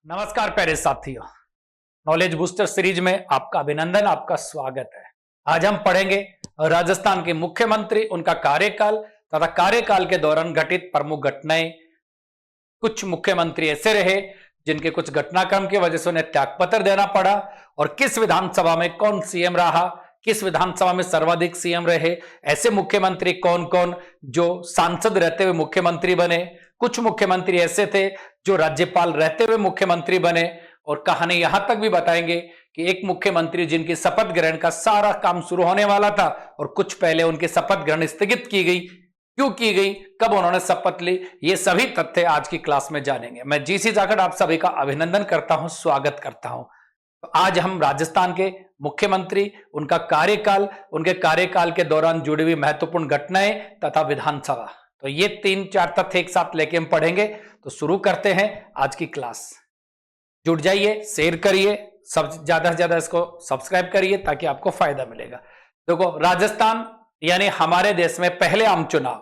नमस्कार प्यारे साथियों। नॉलेज बूस्टर सीरीज में आपका अभिनंदन, आपका स्वागत है। आज हम पढ़ेंगे राजस्थान के मुख्यमंत्री, उनका कार्यकाल तथा कार्यकाल के दौरान घटित प्रमुख घटनाएं। कुछ मुख्यमंत्री ऐसे रहे जिनके कुछ घटनाक्रम की वजह से उन्हें त्यागपत्र देना पड़ा, और किस विधानसभा में कौन सीएम रहा, किस विधानसभा में सर्वाधिक सीएम रहे, ऐसे मुख्यमंत्री कौन कौन जो सांसद रहते हुए मुख्यमंत्री बने। कुछ मुख्यमंत्री ऐसे थे जो राज्यपाल रहते हुए मुख्यमंत्री बने, और कहानी यहां तक भी बताएंगे कि एक मुख्यमंत्री जिनकी शपथ ग्रहण का सारा काम शुरू होने वाला था और कुछ पहले उनकी शपथ ग्रहण स्थगित की गई, क्यों की गई, कब उन्होंने शपथ ली, ये सभी तथ्य आज की क्लास में जानेंगे। मैं जीसी जाखड़ आप सभी का अभिनंदन करता हूं, स्वागत करता हूं। तो आज हम राजस्थान के मुख्यमंत्री, उनका कार्यकाल, उनके कार्यकाल के दौरान जुड़ी हुई महत्वपूर्ण घटनाएं तथा विधानसभा, तो ये 3-4 तथ्य एक साथ लेके हम पढ़ेंगे। तो शुरू करते हैं आज की क्लास। जुड़ जाइए, शेयर करिए, सब ज्यादा से ज्यादा इसको सब्सक्राइब करिए ताकि आपको फायदा मिलेगा। देखो, राजस्थान यानी हमारे देश में पहले आम चुनाव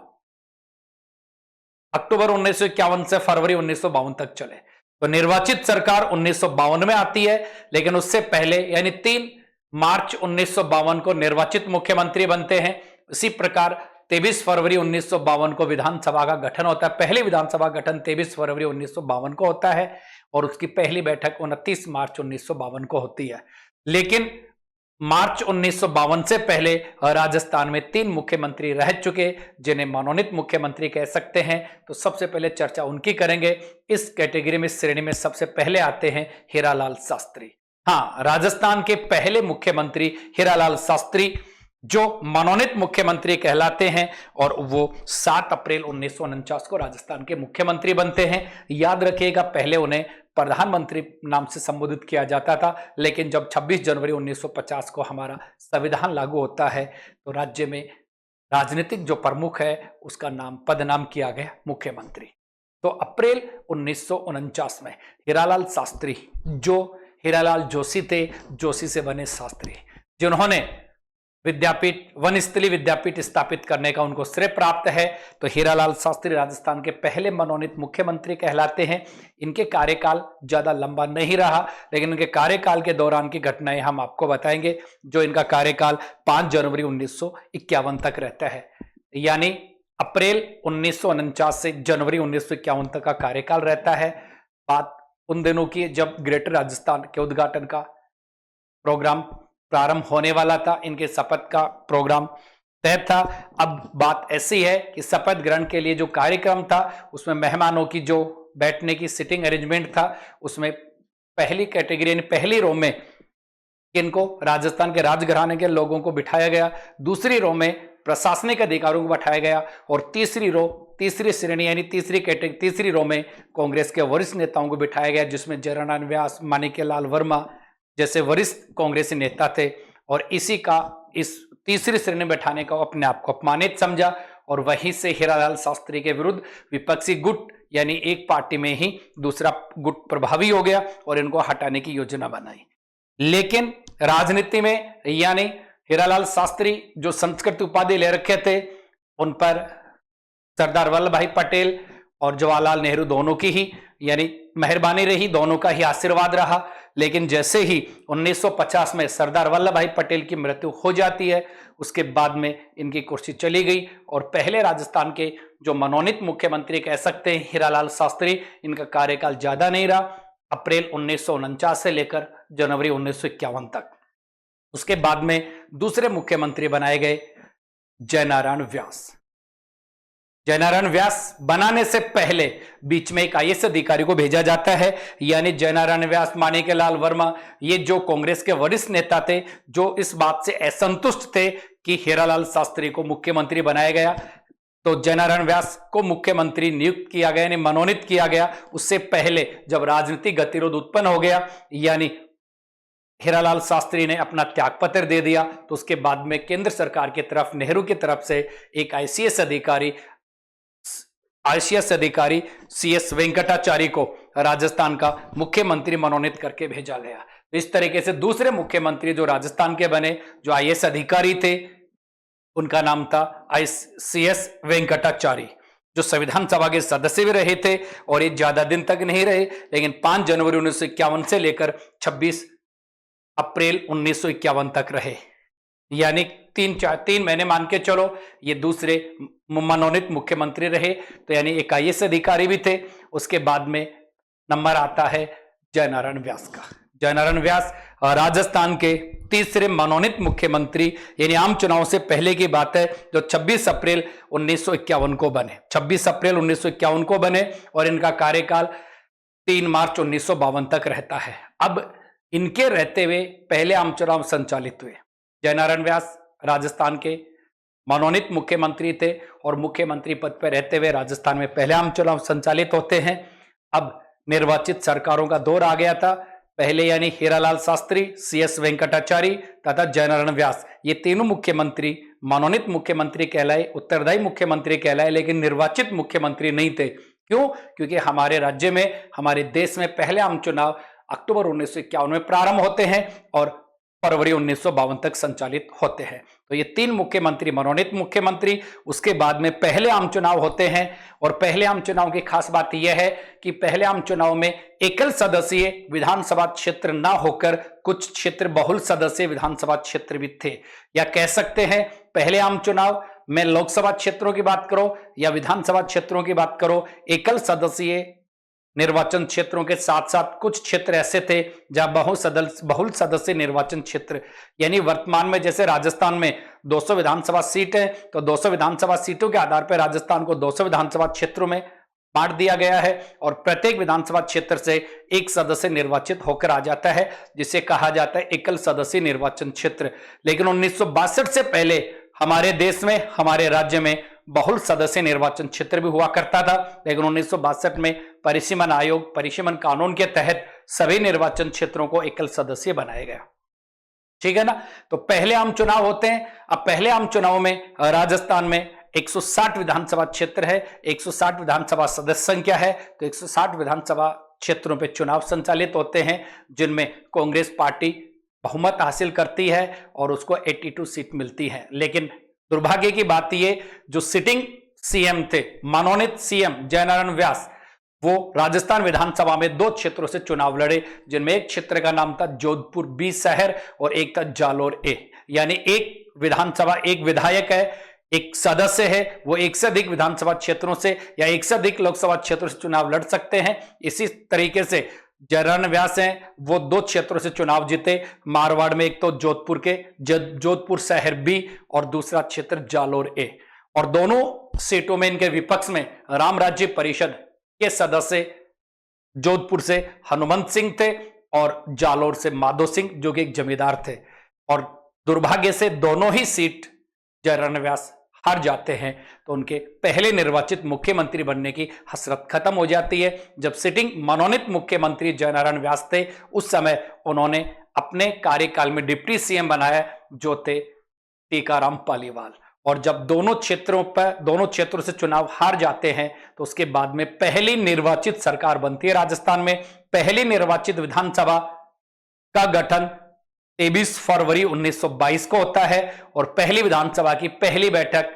अक्टूबर 1951 से फरवरी 1952 तक चले। तो निर्वाचित सरकार 1952 में आती है, लेकिन उससे पहले यानी 3 मार्च 1952 को निर्वाचित मुख्यमंत्री बनते हैं। इसी प्रकार 23 फरवरी 1952 को विधानसभा का गठन होता है। पहली विधानसभा गठन 23 फरवरी 1952 को होता है और उसकी पहली बैठक 29 मार्च 1952 को होती है। लेकिन मार्च 1952 से पहले राजस्थान में 3 मुख्यमंत्री रह चुके जिन्हें मनोनीत मुख्यमंत्री कह सकते हैं। तो सबसे पहले चर्चा उनकी करेंगे। इस कैटेगरी में, श्रेणी में सबसे पहले आते हैं हीरालाल शास्त्री। हाँ, राजस्थान के पहले मुख्यमंत्री हीरालाल शास्त्री जो मनोनीत मुख्यमंत्री कहलाते हैं, और वो 7 अप्रैल 1949 को राजस्थान के मुख्यमंत्री बनते हैं। याद रखिएगा, पहले उन्हें प्रधानमंत्री नाम से संबोधित किया जाता था, लेकिन जब 26 जनवरी 1950 को हमारा संविधान लागू होता है तो राज्य में राजनीतिक जो प्रमुख है उसका नाम, पदनाम किया गया मुख्यमंत्री। तो अप्रैल 1949 में हीरालाल शास्त्री, जो हीरालाल जोशी थे, जोशी से बने शास्त्री, जिन्होंने विद्यापीठ, वनस्थली विद्यापीठ स्थापित करने का उनको श्रेय प्राप्त है। तो हीरालाल शास्त्री राजस्थान के पहले मनोनीत मुख्यमंत्री कहलाते हैं। इनके कार्यकाल ज्यादा लंबा नहीं रहा, लेकिन इनके कार्यकाल के दौरान की घटनाएं हम आपको बताएंगे। जो इनका कार्यकाल 5 जनवरी 1951 तक रहता है, यानी अप्रैल 1949 से जनवरी 1951 तक का कार्यकाल रहता है। बात उन दिनों की जब ग्रेटर राजस्थान के उद्घाटन का प्रोग्राम प्रारंभ होने वाला था, इनके शपथ का प्रोग्राम तय था। अब बात ऐसी है कि शपथ ग्रहण के लिए जो कार्यक्रम था उसमें मेहमानों की जो बैठने की सिटिंग अरेंजमेंट था, उसमें पहली कैटेगरी यानी पहली रो में इनको राजस्थान के राजघराने के लोगों को बिठाया गया, दूसरी रो में प्रशासनिक अधिकारियों को बैठाया गया, और तीसरी श्रेणी यानी तीसरी रो में कांग्रेस के वरिष्ठ नेताओं को बिठाया गया, जिसमें जयनारायण व्यास, माणिक्यलाल वर्मा जैसे वरिष्ठ कांग्रेसी नेता थे। और इसी का इस तीसरी श्रेणी में बैठाने का अपने आप को अपमानित समझा, और वहीं से हीरालाल शास्त्री के विरुद्ध विपक्षी गुट यानी एक पार्टी में ही दूसरा गुट प्रभावी हो गया और इनको हटाने की योजना बनाई। लेकिन राजनीति में यानी हीरालाल शास्त्री जो संस्कृत उपाधि ले रखे थे, उन पर सरदार वल्लभ भाई पटेल और जवाहरलाल नेहरू दोनों की ही यानी मेहरबानी रही, दोनों का ही आशीर्वाद रहा। लेकिन जैसे ही 1950 में सरदार वल्लभ भाई पटेल की मृत्यु हो जाती है, उसके बाद में इनकी कुर्सी चली गई, और पहले राजस्थान के जो मनोनीत मुख्यमंत्री कह सकते हैं हीरालाल शास्त्री, इनका कार्यकाल ज्यादा नहीं रहा, अप्रैल 1949 से लेकर जनवरी 1951 तक। उसके बाद में दूसरे मुख्यमंत्री बनाए गए जयनारायण व्यास। जयनारायण व्यास बनाने से पहले बीच में एक आईएएस अधिकारी को भेजा जाता है, यानी जयनारायण व्यास, माणिक्यलाल वर्मा, ये जो कांग्रेस के वरिष्ठ नेता थे, जो इस बात से असंतुष्ट थे कि हीरालाल शास्त्री को मुख्यमंत्री बनाया गया, तो जयनारायण व्यास को मुख्यमंत्री नियुक्त किया गया, यानी मनोनीत किया गया। उससे पहले जब राजनीतिक गतिरोध उत्पन्न हो गया, यानी हीरालाल शास्त्री ने अपना त्यागपत्र दे दिया, तो उसके बाद में केंद्र सरकार की तरफ, नेहरू की तरफ से एक आईसीएस अधिकारी सीएस वेंकटाचारी को राजस्थान का मुख्यमंत्री मनोनीत करके भेजा गया। इस तरीके से दूसरे मुख्यमंत्री जो राजस्थान के बने, जो आईएएस अधिकारी थे, उनका नाम था सीएस वेंकटाचारी। जो संविधान सभा के सदस्य भी रहे थे, और ये ज्यादा दिन तक नहीं रहे, लेकिन 5 जनवरी 1951 से लेकर 26 अप्रैल 1951 तक रहे। यानी 3 महीने मान के चलो, ये दूसरे मनोनीत मुख्यमंत्री रहे। तो यानी एक IAS अधिकारी भी थे। उसके बाद में नंबर आता है जयनारायण व्यास का। जयनारायण व्यास राजस्थान के तीसरे मनोनीत मुख्यमंत्री, यानी आम चुनाव से पहले की बात है, जो 26 अप्रैल 1951 को बने। 26 अप्रैल 1951 को बने और इनका कार्यकाल 3 मार्च 1952 तक रहता है। अब इनके रहते हुए पहले आम चुनाव संचालित हुए। जयनारायण व्यास राजस्थान के मनोनीत मुख्यमंत्री थे और मुख्यमंत्री पद पर रहते हुए राजस्थान में पहले आम चुनाव संचालित होते हैं। अब निर्वाचित सरकारों का दौर आ गया था। पहले यानी हीरालाल शास्त्री, CS वेंकटाचारी तथा जयनारायण व्यास, ये तीनों मुख्यमंत्री मनोनीत मुख्यमंत्री कहलाए, उत्तरदायी मुख्यमंत्री कहलाए, लेकिन निर्वाचित मुख्यमंत्री नहीं थे। क्यों? क्योंकि हमारे राज्य में, हमारे देश में पहले आम चुनाव अक्टूबर 1951 में प्रारंभ होते हैं और फरवरी 1952 तक संचालित होते हैं। तो ये 3 मुख्यमंत्री मनोनीत मुख्यमंत्री, उसके बाद में पहले आम चुनाव होते हैं। और पहले आम चुनाव की खास बात यह है कि पहले आम चुनाव में एकल सदस्यीय विधानसभा क्षेत्र ना होकर कुछ क्षेत्र बहुल सदस्यीय विधानसभा क्षेत्र भी थे। या कह सकते हैं पहले आम चुनाव में लोकसभा क्षेत्रों की बात करो या विधानसभा क्षेत्रों की बात करो, एकल सदस्यीय निर्वाचन क्षेत्रों के साथ साथ कुछ क्षेत्र ऐसे थे जहां बहुल सदस्य निर्वाचन क्षेत्र, यानी वर्तमान में जैसे राजस्थान में 200 विधानसभा सीट है, तो 200 विधानसभा सीटों के आधार पर राजस्थान को 200 विधानसभा क्षेत्रों में बांट दिया गया है और प्रत्येक विधानसभा क्षेत्र से एक सदस्य निर्वाचित होकर आ जाता है, जिसे कहा जाता है एकल सदस्यीय निर्वाचन क्षेत्र। लेकिन 1962 से पहले हमारे देश में, हमारे राज्य में बहुल सदस्य निर्वाचन क्षेत्र भी हुआ करता था। लेकिन 1962 में परिसीमन आयोग, परिसीमन कानून के तहत सभी निर्वाचन क्षेत्रों को एकल सदस्य बनाया गया। ठीक है ना? तो पहले आम चुनाव होते हैं। अब पहले आम चुनाव में राजस्थान में 160 विधानसभा क्षेत्र है, 160 विधानसभा सदस्य संख्या है, तो 160 विधानसभा क्षेत्रों पे चुनाव संचालित होते हैं, जिनमें कांग्रेस पार्टी बहुमत हासिल करती है और उसको 82 सीट मिलती है। लेकिन दुर्भाग्य की बात यह, जो सिटिंग CM थे, मनोनीत CM जयनारायण व्यास, वो राजस्थान विधानसभा में 2 क्षेत्रों से चुनाव लड़े, जिनमें एक क्षेत्र का नाम था जोधपुर B शहर और एक था जालोर A। यानी एक विधानसभा, एक विधायक है, एक सदस्य है, वो एक से अधिक विधानसभा क्षेत्रों से या एक से अधिक लोकसभा क्षेत्रों से चुनाव लड़ सकते हैं। इसी तरीके से जयनारायण व्यास हैं, वो 2 क्षेत्रों से चुनाव जीते। मारवाड़ में एक तो जोधपुर शहर B और दूसरा क्षेत्र जालोर A। और दोनों सीटों में इनके विपक्ष में राम राज्य परिषद के सदस्य जोधपुर से हनुमंत सिंह थे और जालोर से माधो सिंह, जो कि एक जमींदार थे। और दुर्भाग्य से दोनों ही सीट जयनारायण व्यास हार जाते हैं, तो उनके पहले निर्वाचित मुख्यमंत्री बनने की हसरत खत्म हो जाती है। जब सिटिंग मनोनीत मुख्यमंत्री जयनारायण व्यास थे, उस समय उन्होंने अपने कार्यकाल में डिप्टी CM बनाया, जो थे टीकाराम पालीवाल। और जब दोनों क्षेत्रों से चुनाव हार जाते हैं, तो उसके बाद में पहली निर्वाचित सरकार बनती है राजस्थान में। पहली निर्वाचित विधानसभा का गठन 23 फरवरी 1922 को होता है और पहली विधानसभा की पहली बैठक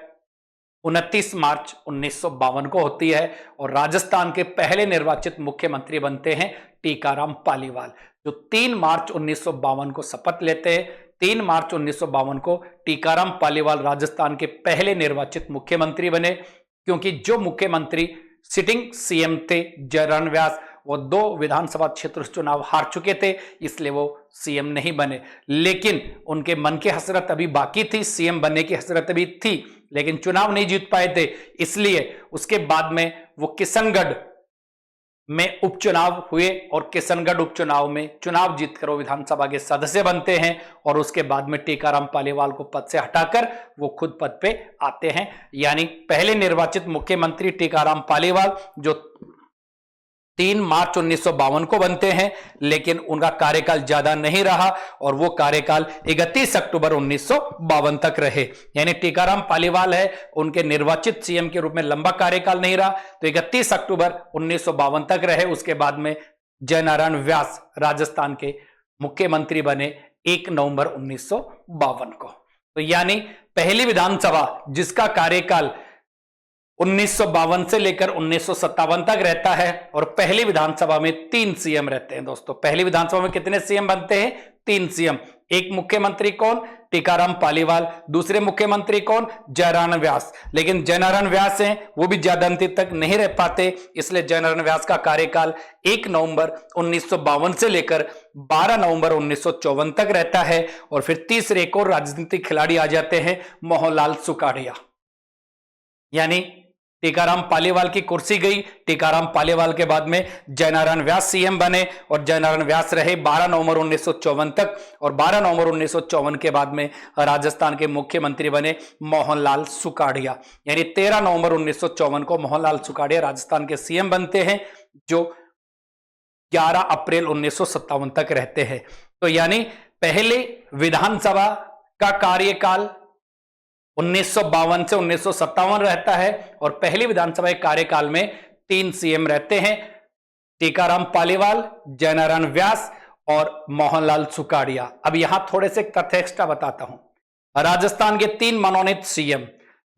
29 मार्च 1952 को होती है। और राजस्थान के पहले निर्वाचित मुख्यमंत्री बनते हैं टीकाराम पालीवाल, जो 3 मार्च 1952 को शपथ लेते हैं। 3 मार्च 1952 को टीकाराम पालीवाल राजस्थान के पहले निर्वाचित मुख्यमंत्री बने, क्योंकि जो मुख्यमंत्री सिटिंग CM थे जयनारायण व्यास, वो 2 विधानसभा क्षेत्र से चुनाव हार चुके थे, इसलिए वो CM नहीं बने। लेकिन उनके मन की हसरत अभी बाकी थी, CM बनने की हसरत अभी थी, लेकिन चुनाव नहीं जीत पाए थे। इसलिए उसके बाद में वो किशनगढ़ में उपचुनाव हुए और किशनगढ़ उपचुनाव में चुनाव जीतकर वो विधानसभा के सदस्य बनते हैं। और उसके बाद में टीकाराम पालीवाल को पद से हटाकर वो खुद पद पे आते हैं। यानी पहले निर्वाचित मुख्यमंत्री टीकाराम पालीवाल, जो 3 मार्च 1952 को बनते हैं, लेकिन उनका कार्यकाल ज्यादा नहीं रहा और वो कार्यकाल 31 अक्टूबर 1952 तक रहे। यानी टीकाराम पालीवाल है, उनके निर्वाचित CM के रूप में लंबा कार्यकाल नहीं रहा, तो 31 अक्टूबर 1952 तक रहे। उसके बाद में जयनारायण व्यास राजस्थान के मुख्यमंत्री बने 1 नवंबर 1952 को। तो यानी पहली विधानसभा जिसका कार्यकाल 1952 से लेकर 1957 तक रहता है और पहली विधानसभा में 3 सीएम रहते हैं दोस्तों। पहली विधानसभा में कितने सीएम बनते हैं? 3 सीएम। एक मुख्यमंत्री कौन? टीकाराम पालीवाल। दूसरे मुख्यमंत्री कौन? जयनारायण व्यास। लेकिन जयनारायण व्यास हैं वो भी ज्यादा अंत तक नहीं रह पाते, इसलिए जयनारायण व्यास का कार्यकाल 1 नवंबर 1952 से लेकर 12 नवंबर 1954 तक रहता है। और फिर तीसरे एक और राजनीतिक खिलाड़ी आ जाते हैं, मोहनलाल सुखाड़िया। यानी टीकाराम पालीवाल की कुर्सी गई, टीकाराम पालीवाल के बाद में जयनारायण व्यास सीएम बने और जयनारायण व्यास रहे 12 नवंबर 1954 तक। और 12 नवंबर 1954 के बाद में राजस्थान के मुख्यमंत्री बने मोहनलाल सुखाड़िया। यानी 13 नवंबर 1954 को मोहनलाल सुखाड़िया राजस्थान के सीएम बनते हैं, जो 11 अप्रैल 1957 तक रहते हैं। तो यानी पहले विधानसभा का कार्यकाल 1952 से 1957 रहता है और पहली विधानसभा के कार्यकाल में 3 सीएम रहते हैं, टीकाराम पालीवाल, जयनारायण व्यास और मोहनलाल सुखाड़िया। अब यहां थोड़े से तथ्य एक्स्ट्रा बताता हूं। राजस्थान के 3 मनोनीत सीएम,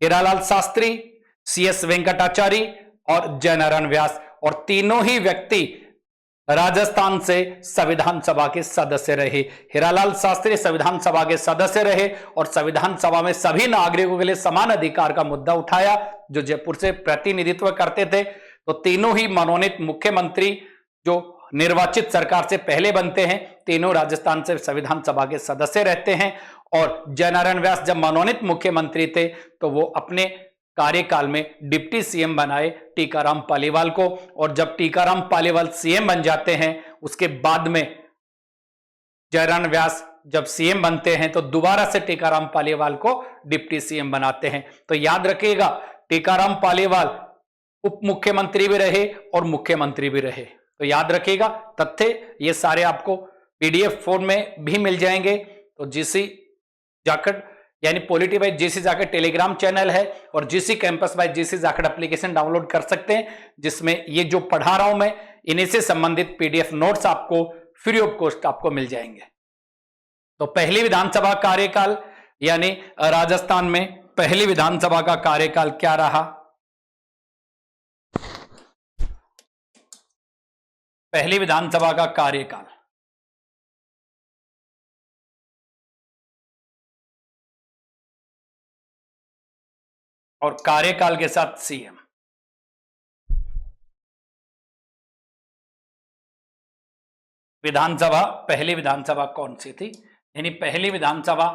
हीरालाल शास्त्री, सीएस वेंकटाचारी और जयनारायण व्यास, और तीनों ही व्यक्ति राजस्थान से संविधान सभा के सदस्य रहे। हीरालाल शास्त्री संविधान सभा के सदस्य रहे और संविधान सभा में सभी नागरिकों के लिए समान अधिकार का मुद्दा उठाया, जो जयपुर से प्रतिनिधित्व करते थे। तो तीनों ही मनोनीत मुख्यमंत्री जो निर्वाचित सरकार से पहले बनते हैं, तीनों राजस्थान से संविधान सभा के सदस्य रहते हैं। और जयनारायण व्यास जब मनोनीत मुख्यमंत्री थे तो वो अपने कार्यकाल में डिप्टी सीएम बनाए टीकाराम पालीवाल को, और जब टीकाराम पालीवाल सीएम बन जाते हैं उसके बाद में जयनारायण व्यास जब सीएम बनते हैं तो दोबारा से टीकाराम पालीवाल को डिप्टी सीएम बनाते हैं। तो याद रखिएगा, टीकाराम पालीवाल उप मुख्यमंत्री भी रहे और मुख्यमंत्री भी रहे। तो याद रखिएगा, तथ्य ये सारे आपको पीडीएफ फॉर्म में भी मिल जाएंगे। तो जीसी जाखड़ यानी polity by GC Jakhar Telegram channel है और GC campus by GC Jakhar application download कर सकते हैं, जिसमें ये जो पढ़ा रहा हूं मैं इन्हीं से संबंधित पीडीएफ नोट्स आपको फ्री ऑफ कॉस्ट आपको मिल जाएंगे। तो पहली विधानसभा कार्यकाल यानी राजस्थान में पहली विधानसभा का कार्यकाल क्या रहा? पहली विधानसभा का कार्यकाल और कार्यकाल के साथ सीएम। विधानसभा, पहली विधानसभा कौन सी थी? यानी पहली विधानसभा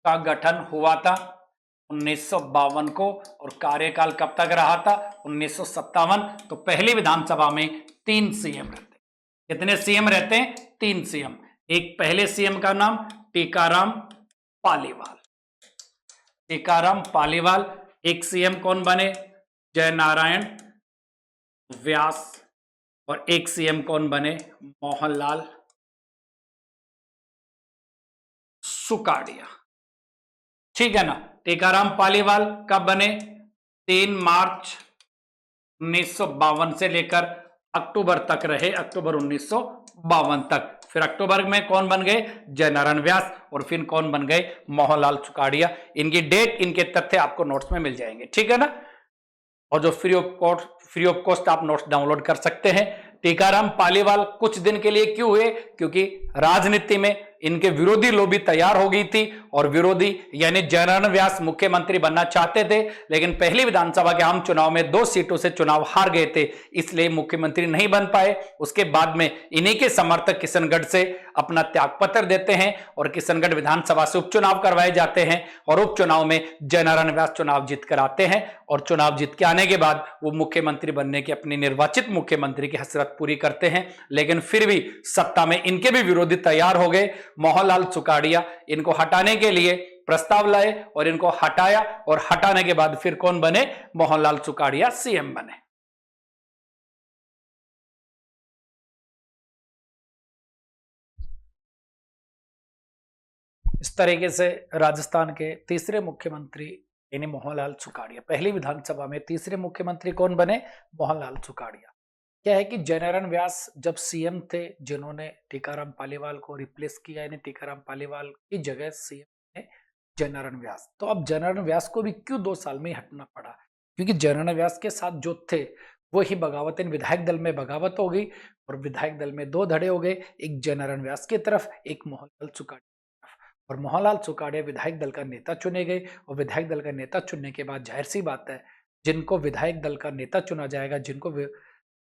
का गठन हुआ था 1952 को और कार्यकाल कब तक रहा था? 1957। तो पहली विधानसभा में 3 सीएम रहते हैं। कितने सीएम रहते हैं? 3 सीएम। एक पहले सीएम का नाम टीकाराम पालीवाल। टीकाराम पालीवाल। एक सीएम कौन बने? जयनारायण व्यास। और एक सीएम कौन बने? मोहनलाल सुखाड़िया। ठीक है ना? टीकाराम पालीवाल कब बने? 3 मार्च 1952 से लेकर अक्टूबर तक रहे, अक्टूबर 1952 तक। फिर अक्टूबर में कौन बन गए? जयनारायण व्यास। और फिर कौन बन गए? मोहनलाल सुखाड़िया। इनकी डेट, इनके तथ्य आपको नोट्स में मिल जाएंगे। ठीक है ना? और जो फ्री ऑफ कॉस्ट आप नोट्स डाउनलोड कर सकते हैं। टीकाराम पालीवाल कुछ दिन के लिए क्यों हुए? क्योंकि राजनीति में इनके विरोधी लोबी तैयार हो गई थी और विरोधी यानी जयनारायण व्यास मुख्यमंत्री बनना चाहते थे, लेकिन पहली विधानसभा के आम चुनाव में 2 सीटों से चुनाव हार गए थे, इसलिए मुख्यमंत्री नहीं बन पाए। उसके बाद में इन्हीं के समर्थक किशनगढ़ से अपना त्यागपत्र देते हैं और किशनगढ़ विधानसभा से उपचुनाव करवाए जाते हैं और उपचुनाव में जयनारायण व्यास चुनाव जीत कर आते हैं और चुनाव जीत के आने के बाद वो मुख्यमंत्री बनने की अपनी निर्वाचित मुख्यमंत्री की हसरत पूरी करते हैं। लेकिन फिर भी सत्ता में इनके भी विरोधी तैयार हो गए। मोहनलाल सुखाड़िया इनको हटाने के लिए प्रस्ताव लाए और इनको हटाया, और हटाने के बाद फिर कौन बने? मोहनलाल सुखाड़िया सीएम बने। इस तरीके से राजस्थान के तीसरे मुख्यमंत्री यानी मोहनलाल सुखाड़िया, पहली विधानसभा में तीसरे मुख्यमंत्री कौन बने? मोहनलाल सुखाड़िया। क्या है कि जयनारायण व्यास जब सीएम थे, जिन्होंने टीकाराम पालीवाल को रिप्लेस किया, यानी टीकाराम पालीवाल की जगह सीएम ने जयनारायण व्यास। तो अब जयनारायण व्यास को भी क्यों 2 साल में ही हटना पड़ा? क्योंकि जयनारायण व्यास के साथ जो थे वो ही बगावत, इन विधायक दल में बगावत हो गई और विधायक दल में 2 धड़े हो गए, एक जयनारायण व्यास की तरफ, एक मोहनलाल सुखाड़िया की तरफ। और मोहनलाल सुखाड़िया विधायक दल का नेता चुने गए और विधायक दल का नेता चुनने के बाद जाहिर सी बात है, जिनको विधायक दल का नेता चुना जाएगा, जिनको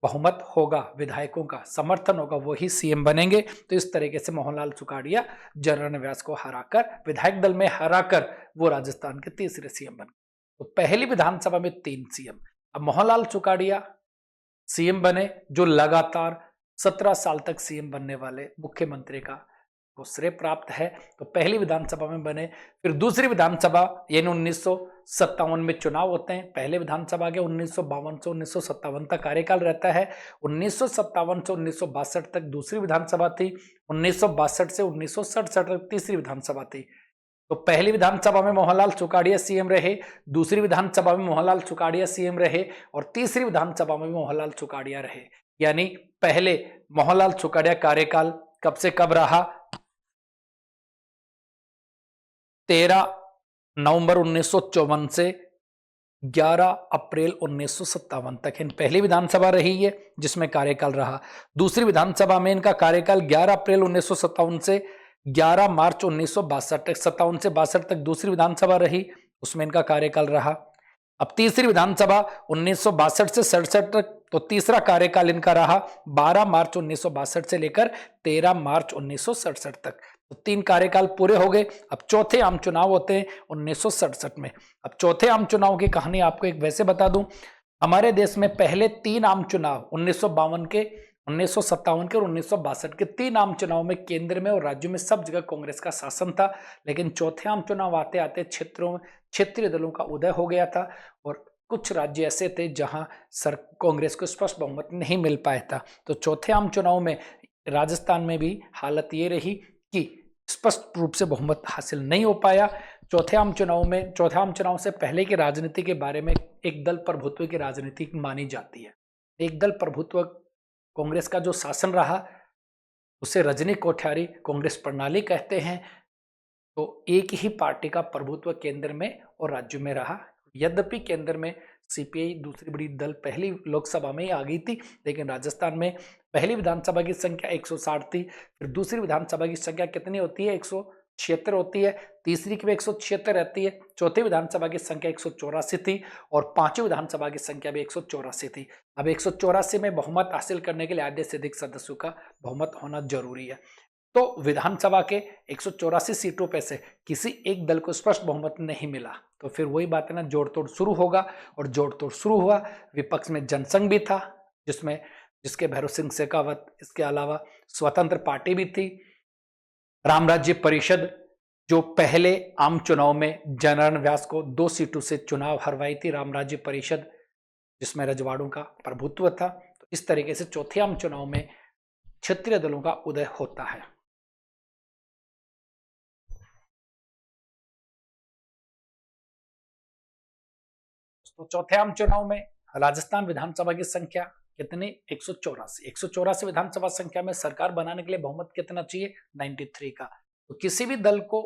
बहुमत होगा, विधायकों का समर्थन होगा, वो ही सीएम बनेंगे। तो इस तरीके से मोहनलाल सुखाड़िया जयनारायण व्यास को हराकर, विधायक दल में हराकर वो राजस्थान के तीसरे सीएम बन गए। तो पहली विधानसभा में 3 सीएम। अब मोहनलाल सुखाड़िया सीएम बने, जो लगातार 17 साल तक सीएम बनने वाले मुख्यमंत्री का को श्रेय प्राप्त है। तो पहली विधानसभा में बने, फिर दूसरी विधानसभा यानी 1957 में चुनाव होते हैं। पहले विधानसभा के 1952 से 1957 तक कार्यकाल रहता है। 1957 से 1962 तक दूसरी विधानसभा थी। 1962 से 1967 तक तीसरी विधानसभा थी। तो पहली विधानसभा में मोहनलाल सुखाड़िया सीएम रहे, दूसरी विधानसभा में मोहनलाल सुखाड़िया सीएम रहे और तीसरी विधानसभा में मोहनलाल सुखाड़िया रहे। यानी पहले मोहनलाल सुखाड़िया कार्यकाल कब से कब रहा? 13 नवंबर 1954 से 11 अप्रैल 1957 तक इन पहली विधानसभा रही है जिसमें कार्यकाल रहा। दूसरी विधानसभा में इनका कार्यकाल 11 अप्रैल 1957 से 11 मार्च 1962 तक, 57 से 62 तक दूसरी विधानसभा रही, उसमें इनका कार्यकाल रहा। अब तीसरी विधानसभा 1962 से 67 तक, तो तीसरा कार्यकाल इनका रहा 12 मार्च 1962 से लेकर 13 मार्च 1967 तक। तो 3 कार्यकाल पूरे हो गए। अब चौथे आम चुनाव होते हैं 1967 में। अब चौथे आम चुनाव की कहानी आपको एक वैसे बता दूं, हमारे देश में पहले 3 आम चुनाव 1952 के, 1957 के और 1962 के 3 आम चुनाव में केंद्र में और राज्यों में सब जगह कांग्रेस का शासन था। लेकिन चौथे आम चुनाव आते आते क्षेत्रों में क्षेत्रीय दलों का उदय हो गया था और कुछ राज्य ऐसे थे जहां कांग्रेस को स्पष्ट बहुमत नहीं मिल पाया था। तो चौथे आम चुनाव में राजस्थान में भी हालत ये रही कि स्पष्ट रूप से बहुमत हासिल नहीं हो पाया। चौथे आम चुनाव से पहले की राजनीति के बारे में एक दल प्रभुत्व की राजनीति मानी जाती है। एक दल प्रभुत्व कांग्रेस का जो शासन रहा उसे रजनी कोठारी कांग्रेस प्रणाली कहते हैं। तो एक ही पार्टी का प्रभुत्व केंद्र में और राज्य में रहा। यद्यपि केंद्र में सीपीआई दूसरी बड़ी दल पहली लोकसभा में ही आ गई थी, लेकिन राजस्थान में पहली विधानसभा की संख्या 160 थी, फिर दूसरी विधानसभा की संख्या कितनी होती है? 176 होती है, तीसरी की भी 176 रहती है, चौथी विधानसभा की संख्या 184 थी और पांचवी विधानसभा की संख्या भी 184 थी। अब 184 में बहुमत हासिल करने के लिए आधे से अधिक सदस्यों का बहुमत होना जरूरी है। तो विधानसभा के 184 सीटों पे से किसी एक दल को स्पष्ट बहुमत नहीं मिला, तो फिर वही बात है ना, जोड़ तोड़ शुरू होगा। और जोड़ तोड़ शुरू हुआ। विपक्ष में जनसंघ भी था जिसके भैरव सिंह शेखावत, इसके अलावा स्वतंत्र पार्टी भी थी, राम राज्य परिषद जो पहले आम चुनाव में जयनारायण व्यास को 2 सीटों से चुनाव हरवाई थी, राम राज्य परिषद जिसमें रजवाड़ों का प्रभुत्व था। तो इस तरीके से चौथे आम चुनाव में क्षेत्रीय दलों का उदय होता है। तो चौथे आम चुनाव में राजस्थान विधानसभा की संख्या कितनी? 184 विधानसभा संख्या में सरकार बनाने के लिए बहुमत कितना चाहिए? 93 का। तो किसी भी दल को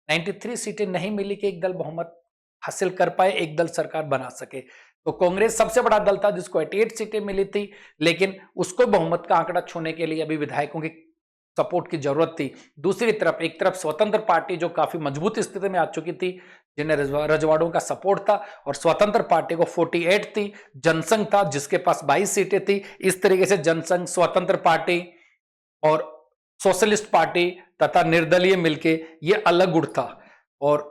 93 सीटें नहीं मिली कि एक दल बहुमत हासिल कर पाए, एक दल सरकार बना सके। तो कांग्रेस सबसे बड़ा दल था जिसको 88 सीटें मिली थी, लेकिन उसको बहुमत का आंकड़ा छूने के लिए अभी विधायकों की सपोर्ट की जरूरत थी। दूसरी तरफ एक तरफ स्वतंत्र पार्टी जो काफी मजबूत स्थिति में आ चुकी थी, जिन्हें रजवाड़ों का सपोर्ट था, और स्वतंत्र पार्टी को 48 थी। जनसंघ था जिसके पास 22 सीटें थी। इस तरीके से जनसंघ, स्वतंत्र पार्टी और सोशलिस्ट पार्टी तथा निर्दलीय मिलके ये अलग गुट था। और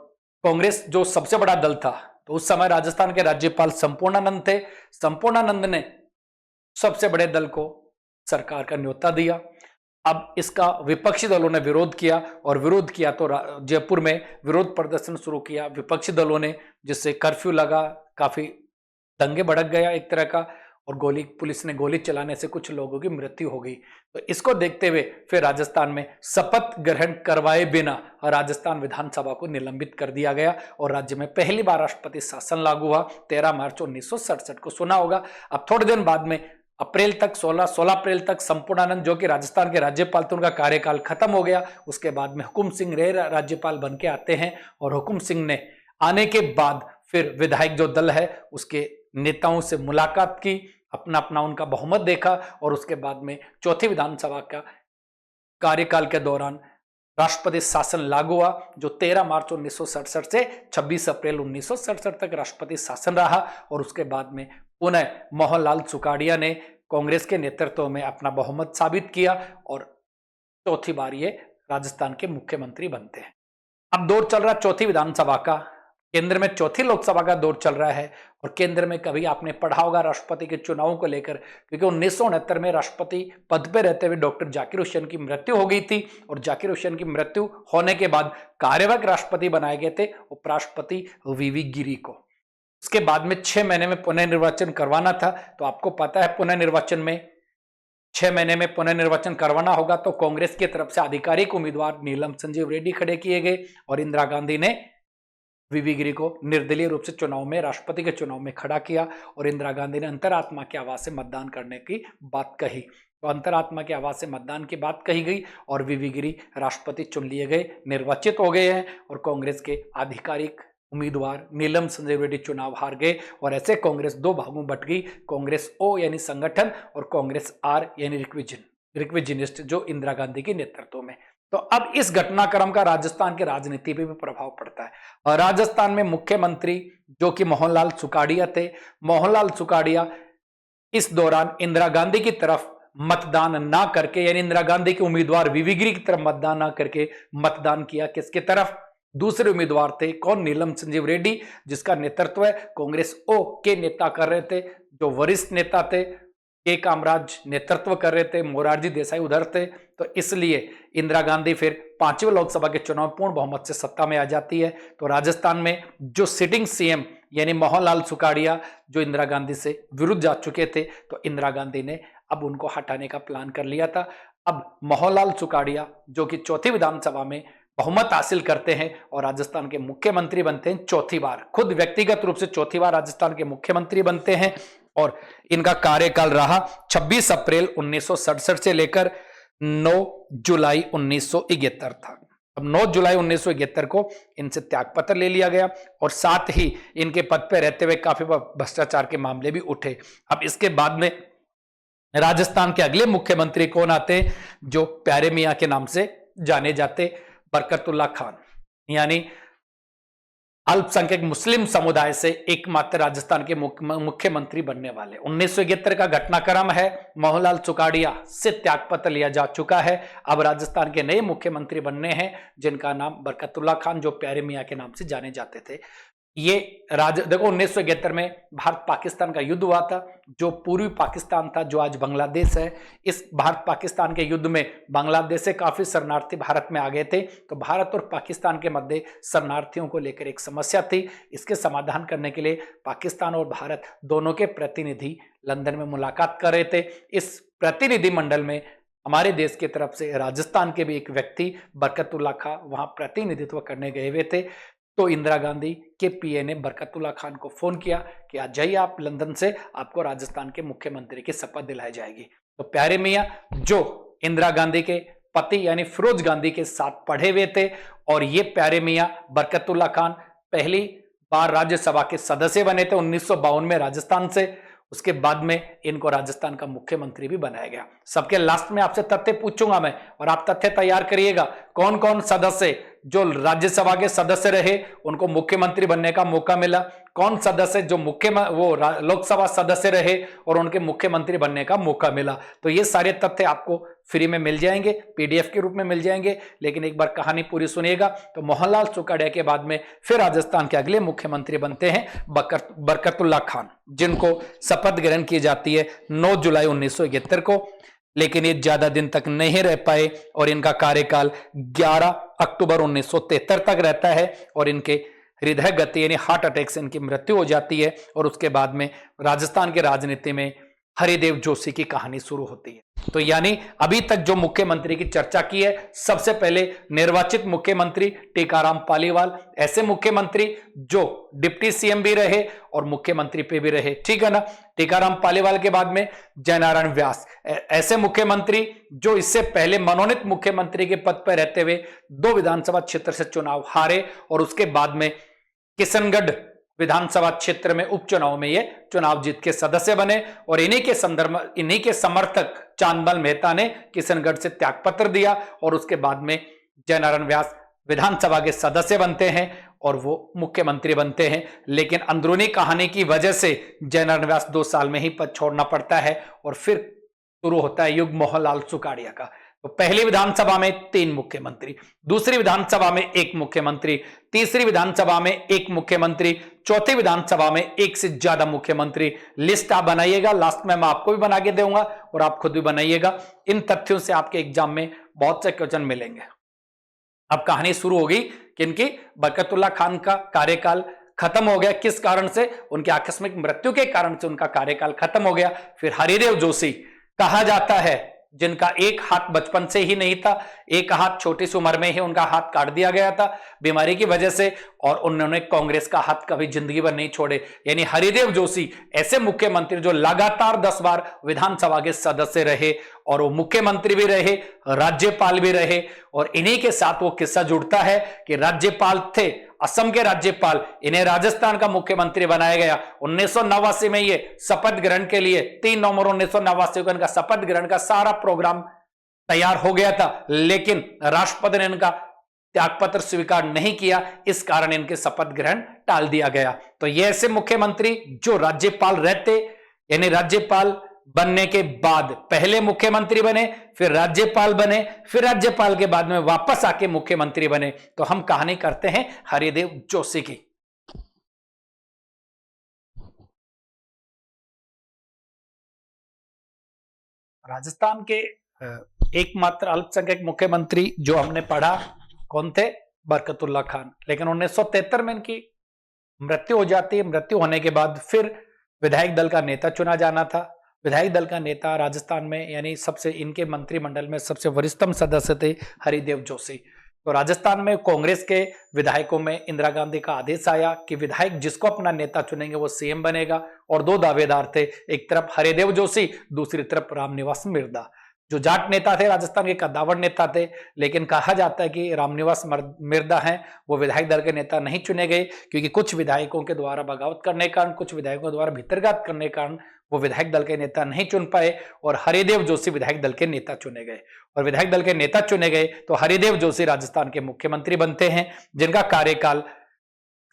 कांग्रेस जो सबसे बड़ा दल था, तो उस समय राजस्थान के राज्यपाल संपूर्णानंद थे। संपूर्णानंद ने सबसे बड़े दल को सरकार का न्योता दिया। अब इसका विपक्षी दलों ने विरोध किया, और विरोध किया तो जयपुर में विरोध प्रदर्शन शुरू किया विपक्षी दलों ने, जिससे कर्फ्यू लगा, काफी दंगे भड़क गया एक तरह का, और पुलिस ने गोली चलाने से कुछ लोगों की मृत्यु हो गई। तो इसको देखते हुए फिर राजस्थान में शपथ ग्रहण करवाए बिना राजस्थान विधानसभा को निलंबित कर दिया गया और राज्य में पहली बार राष्ट्रपति शासन लागू हुआ 13 मार्च 1967 को। सुना होगा। अब थोड़े दिन बाद में अप्रैल तक 16 अप्रैल तक संपूर्णानंद जो कि राजस्थान के राज्यपाल थे, उनका कार्यकाल खत्म हो गया। उसके बाद में हुकुम सिंह रे राज्यपाल बन के आते हैं और हुकुम सिंह ने आने के बाद फिर विधायक जो दल है उसके नेताओं से मुलाकात की, अपना अपना उनका बहुमत देखा और उसके बाद में चौथी विधानसभा का कार्यकाल के दौरान राष्ट्रपति शासन लागू हुआ, जो 13 मार्च 1967 से 26 अप्रैल 1967 तक राष्ट्रपति शासन रहा। और उसके बाद में पुनः मोहनलाल सुखाड़िया ने कांग्रेस के नेतृत्व में अपना बहुमत साबित किया और चौथी बार ये राजस्थान के मुख्यमंत्री बनते हैं। अब दौर चल रहा चौथी विधानसभा का, केंद्र में चौथी लोकसभा का दौर चल रहा है। और केंद्र में कभी आपने पढ़ा होगा राष्ट्रपति के चुनावों को लेकर, क्योंकि 1969 में राष्ट्रपति पद पे रहते हुए डॉक्टर जाकिर हुसैन की मृत्यु हो गई थी और जाकिर हुसैन की मृत्यु होने के बाद कार्यवाहक राष्ट्रपति बनाए गए थे उपराष्ट्रपति वीवी गिरी को। उसके बाद में 6 महीने में पुनर्निर्वाचन करवाना था। तो आपको पता है पुनर्निर्वाचन में 6 महीने में पुनर्निर्वाचन करवाना होगा, तो कांग्रेस की तरफ से आधिकारिक उम्मीदवार नीलम संजीव रेड्डी खड़े किए गए और इंदिरा गांधी ने वीवी गिरी को निर्दलीय रूप से चुनाव में, राष्ट्रपति के चुनाव में खड़ा किया और इंदिरा गांधी ने अंतरात्मा की आवाज से मतदान करने की बात कही। तो अंतरात्मा की आवाज से मतदान की बात कही गई और वीवी गिरी राष्ट्रपति चुन लिए गए, निर्वाचित हो गए हैं और कांग्रेस के आधिकारिक उम्मीदवार नीलम संजीव रेड्डी चुनाव हार गए। और ऐसे कांग्रेस दो भागों बट गई, कांग्रेस ओ यानी संगठन और कांग्रेस आर यानी रिक्विजनिस्ट, जो इंदिरा गांधी के नेतृत्व में। तो अब इस घटनाक्रम का राजस्थान के राजनीति पे भी प्रभाव पड़ता है। और राजस्थान में मुख्यमंत्री जो कि मोहनलाल सुखाड़िया थे, मोहनलाल सुखाड़िया इस दौरान इंदिरा गांधी की तरफ मतदान ना करके, यानी इंदिरा गांधी के उम्मीदवार वीवी गिरी की तरफ मतदान ना करके मतदान किया किसकी तरफ? दूसरे उम्मीदवार थे कौन? नीलम संजीव रेड्डी, जिसका नेतृत्व है कांग्रेस ओ के नेता कर रहे थे, जो वरिष्ठ नेता थे के कामराज नेतृत्व कर रहे थे, मोरारजी देसाई उधर थे। तो इसलिए इंदिरा गांधी फिर 5वें लोकसभा के चुनाव पूर्ण बहुमत से सत्ता में आ जाती है। तो राजस्थान में जो सिटिंग सीएम यानी मोहनलाल सुखाड़िया जो इंदिरा गांधी से विरुद्ध जा चुके थे, तो इंदिरा गांधी ने अब उनको हटाने का प्लान कर लिया था। अब मोहनलाल सुखाड़िया जो कि चौथी विधानसभा में बहुमत हासिल करते हैं और राजस्थान के मुख्यमंत्री बनते हैं चौथी बार, खुद व्यक्तिगत रूप से चौथी बार राजस्थान के मुख्यमंत्री बनते हैं। और इनका कार्यकाल रहा 26 अप्रैल 1967 से लेकर 9 जुलाई 1971 था। अब 9 जुलाई 1971 को इनसे त्यागपत्र ले लिया गया और साथ ही इनके पद पर रहते हुए काफी भ्रष्टाचार के मामले भी उठे। अब इसके बाद में राजस्थान के अगले मुख्यमंत्री कौन आते, जो प्यारे मियां के नाम से जाने जाते, बरकतुल्ला खान, यानी अल्पसंख्यक मुस्लिम समुदाय से एकमात्र राजस्थान के मुख्यमंत्री बनने वाले। 1971 का घटनाक्रम है, मोहनलाल सुखाड़िया से त्यागपत्र लिया जा चुका है। अब राजस्थान के नए मुख्यमंत्री बनने हैं जिनका नाम बरकतुल्ला खान, जो प्यारे मियां के नाम से जाने जाते थे। ये देखो 1971 में भारत पाकिस्तान का युद्ध हुआ था, जो पूर्वी पाकिस्तान था जो आज बांग्लादेश है। इस भारत पाकिस्तान के युद्ध में बांग्लादेश से काफी शरणार्थी भारत में आ गए थे। तो भारत और पाकिस्तान के मध्य शरणार्थियों को लेकर एक समस्या थी। इसके समाधान करने के लिए पाकिस्तान और भारत दोनों के प्रतिनिधि लंदन में मुलाकात कर रहे थे। इस प्रतिनिधि मंडल में हमारे देश की तरफ से राजस्थान के भी एक व्यक्ति बरकतुल्ला खान वहां प्रतिनिधित्व करने गए हुए थे। तो इंदिरा गांधी के पीए ने बरकतुल्ला खान को फोन किया कि आज जाइए आप लंदन से, आपको राजस्थान के मुख्यमंत्री की शपथ दिलाई जाएगी। तो प्यारे मियां जो इंदिरा गांधी के पति यानी फिरोज गांधी के साथ पढ़े हुए थे, और ये प्यारे मियां बरकतुल्ला खान पहली बार राज्यसभा के सदस्य बने थे 1952 में राजस्थान से। उसके बाद में इनको राजस्थान का मुख्यमंत्री भी बनाया गया। सबके लास्ट में आपसे तथ्य पूछूंगा मैं और आप तथ्य तैयार करिएगा। कौन कौन सदस्य जो राज्यसभा के सदस्य रहे उनको मुख्यमंत्री बनने का मौका मिला, कौन सदस्य जो लोकसभा सदस्य रहे और उनके मुख्यमंत्री बनने का मौका मिला। तो ये सारे तथ्य आपको फ्री में मिल जाएंगे, पीडीएफ के रूप में मिल जाएंगे। लेकिन एक बार कहानी पूरी सुनिएगा। तो मोहनलाल सुखाड़िया के बाद में फिर राजस्थान के अगले मुख्यमंत्री बनते हैं बरकतुल्ला खान, जिनको शपथ ग्रहण की जाती है 9 जुलाई 1971 को। लेकिन ये ज्यादा दिन तक नहीं रह पाए और इनका कार्यकाल 11 अक्टूबर 1973 तक रहता है और इनके हृदय गति यानी हार्ट अटैक से इनकी मृत्यु हो जाती है। और उसके बाद में राजस्थान के राजनीति में हरिदेव जोशी की कहानी शुरू होती है। तो यानी अभी तक जो मुख्यमंत्री की चर्चा की है, सबसे पहले निर्वाचित मुख्यमंत्री टीकाराम पालीवाल, ऐसे मुख्यमंत्री जो डिप्टी सीएम भी रहे और मुख्यमंत्री पे भी रहे, ठीक है ना। टीकाराम पालीवाल के बाद में जयनारायण व्यास, ऐसे मुख्यमंत्री जो इससे पहले मनोनीत मुख्यमंत्री के पद पर रहते हुए 2 विधानसभा क्षेत्र से चुनाव हारे और उसके बाद में किशनगढ़ विधानसभा क्षेत्र में उपचुनाव में ये चुनाव जीत के सदस्य बने और इन्हीं के समर्थक चांदमल मेहता ने किशनगढ़ से त्यागपत्र दिया और उसके बाद में जयनारायण व्यास विधानसभा के सदस्य बनते हैं और वो मुख्यमंत्री बनते हैं। लेकिन अंदरूनी कहानी की वजह से जयनारायण व्यास 2 साल में ही पद छोड़ना पड़ता है और फिर शुरू होता है युग मोहनलाल सुखाड़िया का। तो पहली विधानसभा में 3 मुख्यमंत्री, दूसरी विधानसभा में 1 मुख्यमंत्री, तीसरी विधानसभा में 1 मुख्यमंत्री, चौथी विधानसभा में 1 से ज्यादा मुख्यमंत्री। लिस्ट आप बनाइएगा, लास्ट में मैं आपको भी बना के दूंगा और आप खुद भी बनाइएगा। इन तथ्यों से आपके एग्जाम में बहुत से क्वेश्चन मिलेंगे। अब कहानी शुरू होगी कि इनकी बरकतुल्ला खान का कार्यकाल खत्म हो गया, किस कारण से? उनकी आकस्मिक मृत्यु के कारण से उनका कार्यकाल खत्म हो गया। फिर हरिदेव जोशी कहा जाता है जिनका एक हाथ बचपन से ही नहीं था, एक हाथ छोटी सी उम्र में ही उनका हाथ काट दिया गया था बीमारी की वजह से, और उन्होंने कांग्रेस का हाथ कभी जिंदगी भर नहीं छोड़े। यानी हरिदेव जोशी ऐसे मुख्यमंत्री जो लगातार 10 बार विधानसभा के सदस्य रहे और वो मुख्यमंत्री भी रहे, राज्यपाल भी रहे। और इन्हीं के साथ वो किस्सा जुड़ता है कि राज्यपाल थे, असम के राज्यपाल, इन्हें राजस्थान का मुख्यमंत्री बनाया गया। 1989 में ये शपथ ग्रहण के लिए 3 नवंबर 1989 को इनका शपथ ग्रहण का सारा प्रोग्राम तैयार हो गया था, लेकिन राष्ट्रपति ने इनका त्यागपत्र स्वीकार नहीं किया, इस कारण इनके शपथ ग्रहण टाल दिया गया। तो ये ऐसे मुख्यमंत्री जो राज्यपाल रहते, यानी राज्यपाल बनने के बाद पहले मुख्यमंत्री बने, फिर राज्यपाल बने, फिर राज्यपाल के बाद में वापस आके मुख्यमंत्री बने। तो हम कहानी करते हैं हरिदेव जोशी की। राजस्थान के एकमात्र अल्पसंख्यक मुख्यमंत्री जो हमने पढ़ा कौन थे? बरकतुल्ला खान। लेकिन 1973 में इनकी मृत्यु हो जाती है। मृत्यु होने के बाद फिर विधायक दल का नेता चुना जाना था। विधायक दल का नेता राजस्थान में, यानी सबसे इनके मंत्रिमंडल में सबसे वरिष्ठतम सदस्य थे हरिदेव जोशी। तो राजस्थान में कांग्रेस के विधायकों में इंदिरा गांधी का आदेश आया कि विधायक जिसको अपना नेता चुनेंगे वो सीएम बनेगा, और 2 दावेदार थे, एक तरफ हरिदेव जोशी, दूसरी तरफ रामनिवास मिर्धा, जो जाट नेता थे, राजस्थान के कद्दावर नेता थे। लेकिन कहा जाता है कि रामनिवास मिर्धा हैं वो विधायक दल के नेता नहीं चुने गए, क्योंकि कुछ विधायकों के द्वारा बगावत करने के कारण, कुछ विधायकों द्वारा भीतरघात करने के कारण वो विधायक दल के नेता नहीं चुन पाए और हरिदेव जोशी विधायक दल के नेता चुने गए। और विधायक दल के नेता चुने गए तो हरिदेव जोशी राजस्थान के मुख्यमंत्री बनते हैं, जिनका कार्यकाल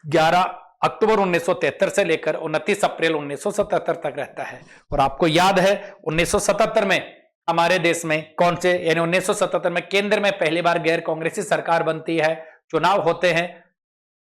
11 अक्टूबर 1973 से लेकर 29 अप्रैल 1977 तक रहता है। और आपको याद है 1977 में हमारे देश में कौन से, यानी 1977 में केंद्र में पहली बार गैर कांग्रेसी सरकार बनती है, चुनाव होते हैं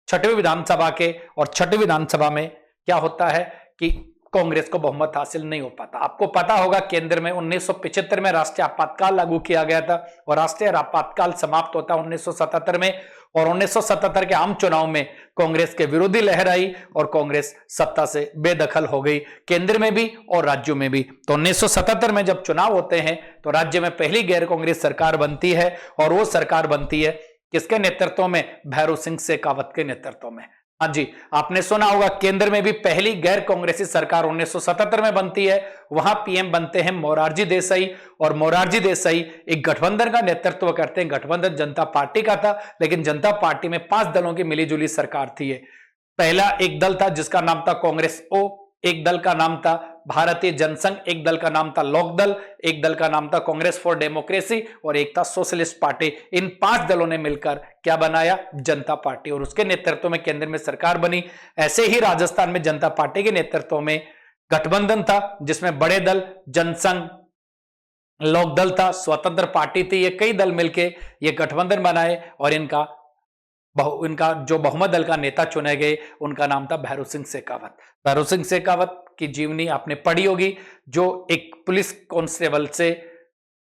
6वीं विधानसभा के, और 6वीं विधानसभा में क्या होता है कि कांग्रेस को बहुमत हासिल नहीं हो पाता। आपको पता होगा केंद्र में 1975 में राष्ट्रीय आपातकाल लागू किया गया था और राष्ट्रीय आपातकाल समाप्त होता 1977 में, और 1977 के आम चुनाव में कांग्रेस के विरोधी लहर आई और कांग्रेस सत्ता से बेदखल हो गई, केंद्र में भी और राज्यों में भी। तो 1977 में जब चुनाव होते हैं तो राज्य में पहली गैर कांग्रेस सरकार बनती है, और वो सरकार बनती है किसके नेतृत्व में? भैरों सिंह शेखावत के नेतृत्व में। हाँ जी, आपने सुना होगा केंद्र में भी पहली गैर कांग्रेसी सरकार 1977 में बनती है। वहां पीएम बनते हैं मोरारजी देसाई, और मोरारजी देसाई एक गठबंधन का नेतृत्व करते हैं। गठबंधन जनता पार्टी का था, लेकिन जनता पार्टी में 5 दलों की मिलीजुली सरकार थी। पहला एक दल था जिसका नाम था कांग्रेस ओ, एक दल का नाम था भारतीय जनसंघ, एक दल का नाम था लोकदल, एक दल का नाम था कांग्रेस फॉर डेमोक्रेसी, और एक था सोशलिस्ट पार्टी। इन 5 दलों ने मिलकर क्या बनाया? जनता पार्टी, और उसके नेतृत्व में केंद्र में सरकार बनी। ऐसे ही राजस्थान में जनता पार्टी के नेतृत्व में गठबंधन था, जिसमें बड़े दल जनसंघ, लोकदल था, स्वतंत्र पार्टी थी। ये कई दल मिलके ये गठबंधन बनाए, और इनका जो बहुमत दल का नेता चुने गए उनका नाम था भैरों सिंह शेखावत। भैरों सिंह शेखावत की जीवनी आपने पढ़ी होगी, जो एक पुलिस कांस्टेबल से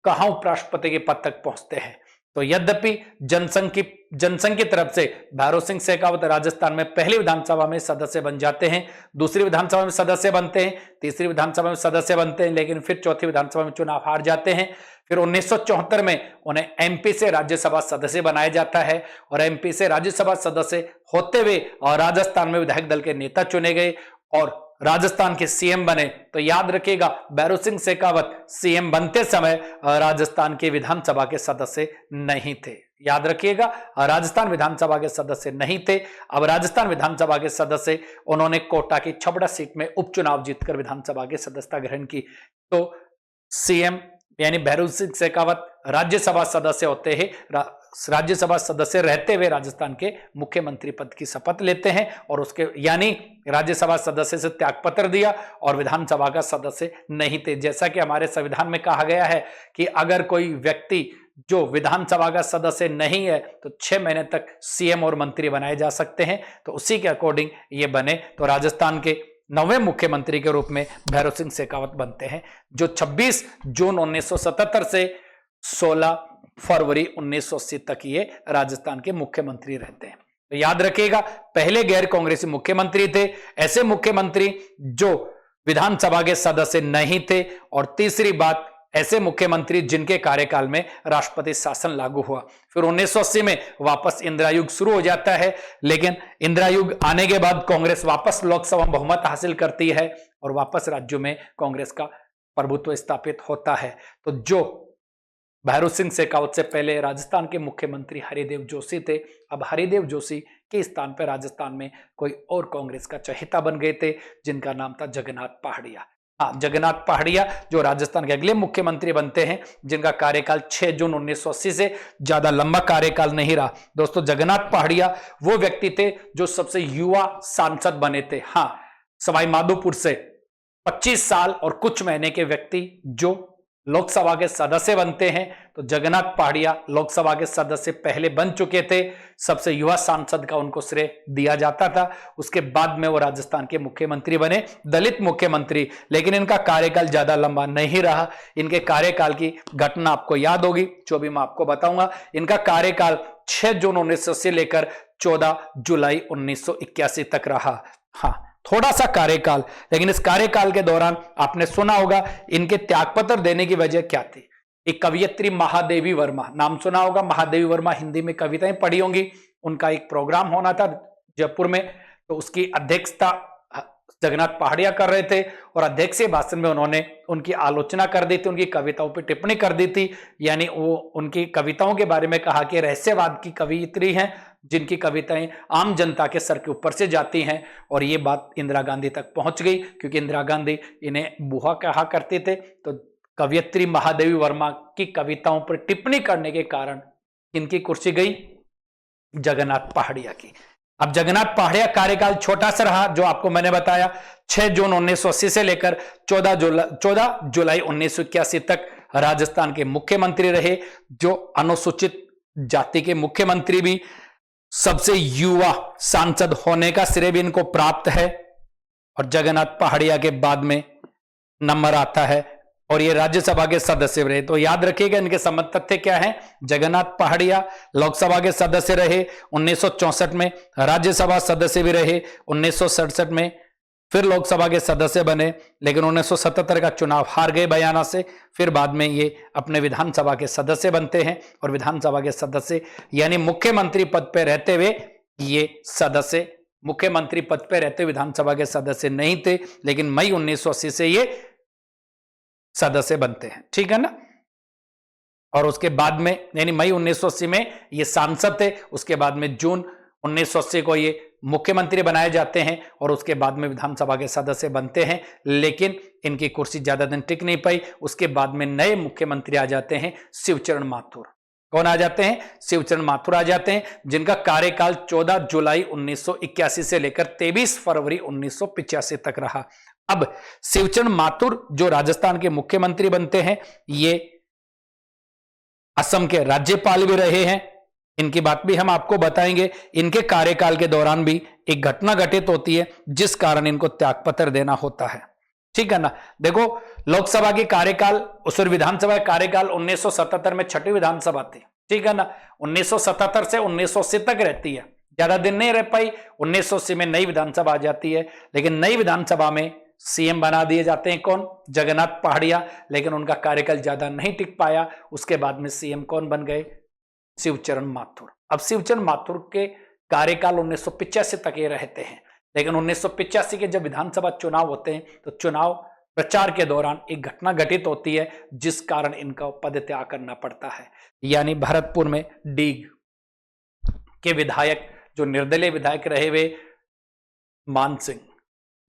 कहां उपराष्ट्रपति के पद तक पहुंचते हैं। तो यद्यपि जनसंघ की तरफ से भैरव सिंह शेखावत राजस्थान में पहली विधानसभा में सदस्य बन जाते हैं, दूसरी विधानसभा में सदस्य बनते हैं, तीसरी विधानसभा में सदस्य बनते हैं, लेकिन फिर चौथी विधानसभा में चुनाव हार जाते हैं। फिर 1974 में उन्हें एमपी से राज्यसभा सदस्य बनाया जाता है और एमपी से राज्यसभा सदस्य होते हुए और राजस्थान में विधायक दल के नेता चुने गए और राजस्थान के सीएम बने। तो याद रखिएगा, भैरव सिंह शेखावत सीएम बनते समय राजस्थान के विधानसभा के सदस्य नहीं थे। याद रखिएगा, राजस्थान विधानसभा के सदस्य नहीं थे। अब राजस्थान विधानसभा के सदस्य उन्होंने कोटा की छबड़ा सीट में उपचुनाव जीतकर विधानसभा की सदस्यता ग्रहण की। तो सीएम यानी भैरव सिंह शेखावत राज्यसभा सदस्य होते हैं, राज्यसभा सदस्य रहते हुए राजस्थान के मुख्यमंत्री पद की शपथ लेते हैं और उसके यानी राज्यसभा सदस्य से त्यागपत्र दिया और विधानसभा का सदस्य नहीं थे। जैसा कि हमारे संविधान में कहा गया है कि अगर कोई व्यक्ति जो विधानसभा का सदस्य नहीं है तो 6 महीने तक सीएम और मंत्री बनाए जा सकते हैं। तो उसी के अकॉर्डिंग ये बने। तो राजस्थान के 9वें मुख्यमंत्री के रूप में भैरव सिंह शेखावत बनते हैं, जो 26 जून 1977 से 16 फरवरी 1980 तक ये राजस्थान के मुख्यमंत्री रहते हैं। तो याद रखिएगा, पहले गैर कांग्रेसी मुख्यमंत्री थे, ऐसे मुख्यमंत्री जो विधानसभा के सदस्य नहीं थे, और तीसरी बात ऐसे मुख्यमंत्री जिनके कार्यकाल में राष्ट्रपति शासन लागू हुआ। फिर 1980 में वापस इंदिरा युग शुरू हो जाता है, लेकिन इंदिरा युग आने के बाद कांग्रेस वापस लोकसभा में बहुमत हासिल करती है और वापस राज्यों में कांग्रेस का प्रभुत्व स्थापित होता है। तो जो भैरव सिंह शेखावत से पहले राजस्थान के मुख्यमंत्री हरिदेव जोशी थे, अब हरिदेव जोशी के स्थान पर राजस्थान में कोई और कांग्रेस का चहेता बन गए थे, जिनका नाम था जगन्नाथ पहाड़िया। हाँ, जगन्नाथ पहाड़िया जो राजस्थान के अगले मुख्यमंत्री बनते हैं, जिनका कार्यकाल 6 जून 1980 से ज्यादा लंबा कार्यकाल नहीं रहा। दोस्तों, जगन्नाथ पहाड़िया वो व्यक्ति थे जो सबसे युवा सांसद बने थे। हाँ, सवाई माधोपुर से 25 साल और कुछ महीने के व्यक्ति जो लोकसभा के सदस्य बनते हैं। तो जगन्नाथ पहाड़िया लोकसभा के सदस्य पहले बन चुके थे, सबसे युवा सांसद का उनको श्रेय दिया जाता था। उसके बाद में वो राजस्थान के मुख्यमंत्री बने, दलित मुख्यमंत्री, लेकिन इनका कार्यकाल ज्यादा लंबा नहीं रहा। इनके कार्यकाल की घटना आपको याद होगी, जो भी मैं आपको बताऊंगा। इनका कार्यकाल 6 जून 1980 लेकर 14 जुलाई 1981 तक रहा। हाँ, थोड़ा सा कार्यकाल, लेकिन इस कार्यकाल के दौरान आपने सुना होगा इनके त्यागपत्र देने की वजह क्या थी। एक कवियत्री महादेवी वर्मा, नाम सुना होगा, महादेवी वर्मा हिंदी में कविताएं पढ़ी होंगी। उनका एक प्रोग्राम होना था जयपुर में, तो उसकी अध्यक्षता जगन्नाथ पहाड़िया कर रहे थे और अध्यक्षीय भाषण में उन्होंने उनकी आलोचना कर दी थी, उनकी कविताओं पर टिप्पणी कर दी थी। यानी वो उनकी कविताओं के बारे में कहा कि रहस्यवाद की कवियत्री हैं, जिनकी कविताएं आम जनता के सर के ऊपर से जाती हैं। और ये बात इंदिरा गांधी तक पहुंच गई, क्योंकि इंदिरा गांधी इन्हें बुआ कहा करते थे। तो कवियत्री महादेवी वर्मा की कविताओं पर टिप्पणी करने के कारण इनकी कुर्सी गई जगन्नाथ पहाड़िया की। अब जगन्नाथ पहाड़िया कार्यकाल छोटा सा रहा, जो आपको मैंने बताया। 6 जून 1980 से लेकर 14 जुलाई 1981 तक राजस्थान के मुख्यमंत्री रहे, जो अनुसूचित जाति के मुख्यमंत्री भी, सबसे युवा सांसद होने का श्रेय भी इनको प्राप्त है। और जगन्नाथ पहाड़िया के बाद में नंबर आता है और ये राज्यसभा के सदस्य रहे। तो याद रखिएगा, इनके संबंध तथ्य क्या है। जगन्नाथ पहाड़िया लोकसभा के सदस्य रहे, 1964 में राज्यसभा सदस्य भी रहे, 1967 में फिर लोकसभा के सदस्य बने, लेकिन 1977 का चुनाव हार गए बयाना से। फिर बाद में ये अपने विधानसभा के सदस्य बनते हैं और विधानसभा के सदस्य यानी मुख्यमंत्री पद पे रहते हुए ये सदस्य, मुख्यमंत्री पद पे रहते विधानसभा के सदस्य नहीं थे, लेकिन मई 1980 से ये सदस्य बनते हैं। ठीक है ना। और उसके बाद में यानी मई 1980 में ये सांसद थे, उसके बाद में जून 1980 को ये मुख्यमंत्री बनाए जाते हैं और उसके बाद में विधानसभा के सदस्य बनते हैं। लेकिन इनकी कुर्सी ज्यादा दिन टिक नहीं पाई। उसके बाद में नए मुख्यमंत्री आ जाते हैं, शिवचरण माथुर। कौन आ जाते हैं? शिवचरण माथुर आ जाते हैं, जिनका कार्यकाल 14 जुलाई 1981 से लेकर 23 फरवरी 1985 तक रहा। अब शिवचरण माथुर जो राजस्थान के मुख्यमंत्री बनते हैं, ये असम के राज्यपाल भी रहे हैं। इनकी बात भी हम आपको बताएंगे। इनके कार्यकाल के दौरान भी एक घटना घटित होती है, जिस कारण इनको त्यागपत्र देना होता है। ठीक है ना। देखो, लोकसभा की कार्यकाल, उस विधानसभा कार्यकाल 1977 में छठी विधानसभा थी। ठीक है ना। 1977 से 1980 तक रहती है, ज्यादा दिन नहीं रह पाई। 1980 में नई विधानसभा आ जाती है, लेकिन नई विधानसभा में सीएम बना दिए जाते हैं कौन? जगन्नाथ पहाड़िया। लेकिन उनका कार्यकाल ज्यादा नहीं टिक पाया। उसके बाद में सीएम कौन बन गए? शिवचरण माथुर। अब शिवचरण माथुर के कार्यकाल 1985 तक ये रहते हैं, लेकिन 1985 के जब विधानसभा चुनाव होते हैं तो चुनाव प्रचार के दौरान एक घटना घटित होती है जिस कारण इनका पद त्याग करना पड़ता है। यानी भरतपुर में डीग के विधायक, जो निर्दलीय विधायक रहे हुए मान सिंह,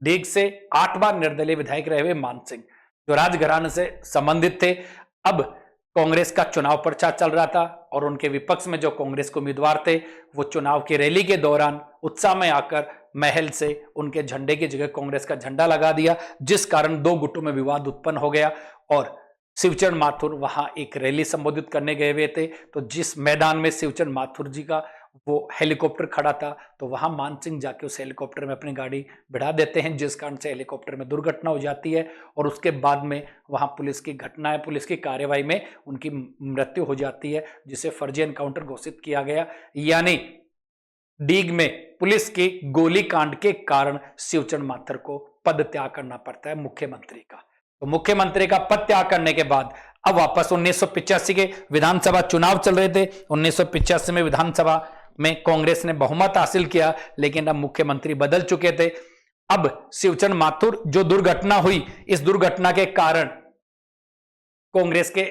डीग से 8 बार निर्दलीय विधायक रहे हुए मान सिंह, जो राजघराने से संबंधित थे। अब कांग्रेस का चुनाव प्रचार चल रहा था और उनके विपक्ष में जो कांग्रेस के उम्मीदवार थे वो चुनाव की रैली के दौरान उत्साह में आकर महल से उनके झंडे की जगह कांग्रेस का झंडा लगा दिया, जिस कारण 2 गुटों में विवाद उत्पन्न हो गया और शिवचरण माथुर वहां एक रैली संबोधित करने गए हुए थे। तो जिस मैदान में शिवचरण माथुर जी का वो हेलीकॉप्टर खड़ा था, तो वहां मान सिंह जाके उस हेलीकॉप्टर में अपनी गाड़ी बढ़ा देते हैं, जिस कारण से हेलीकॉप्टर में दुर्घटना हो जाती है और उसके बाद में वहां पुलिस की घटना है, पुलिस की कार्रवाई में उनकी मृत्यु हो जाती है, जिसे फर्जी एनकाउंटर घोषित किया गया। यानी डीग में पुलिस की गोली कांड के कारण शिवचरण माथुर को पद त्याग करना पड़ता है मुख्यमंत्री का। तो मुख्यमंत्री का पद त्याग करने के बाद अब वापस 1985 के विधानसभा चुनाव चल रहे थे। 1985 में विधानसभा में कांग्रेस ने बहुमत हासिल किया, लेकिन अब मुख्यमंत्री बदल चुके थे। अब शिवचरण माथुर जो दुर्घटना हुई, इस दुर्घटना के कारण कांग्रेस के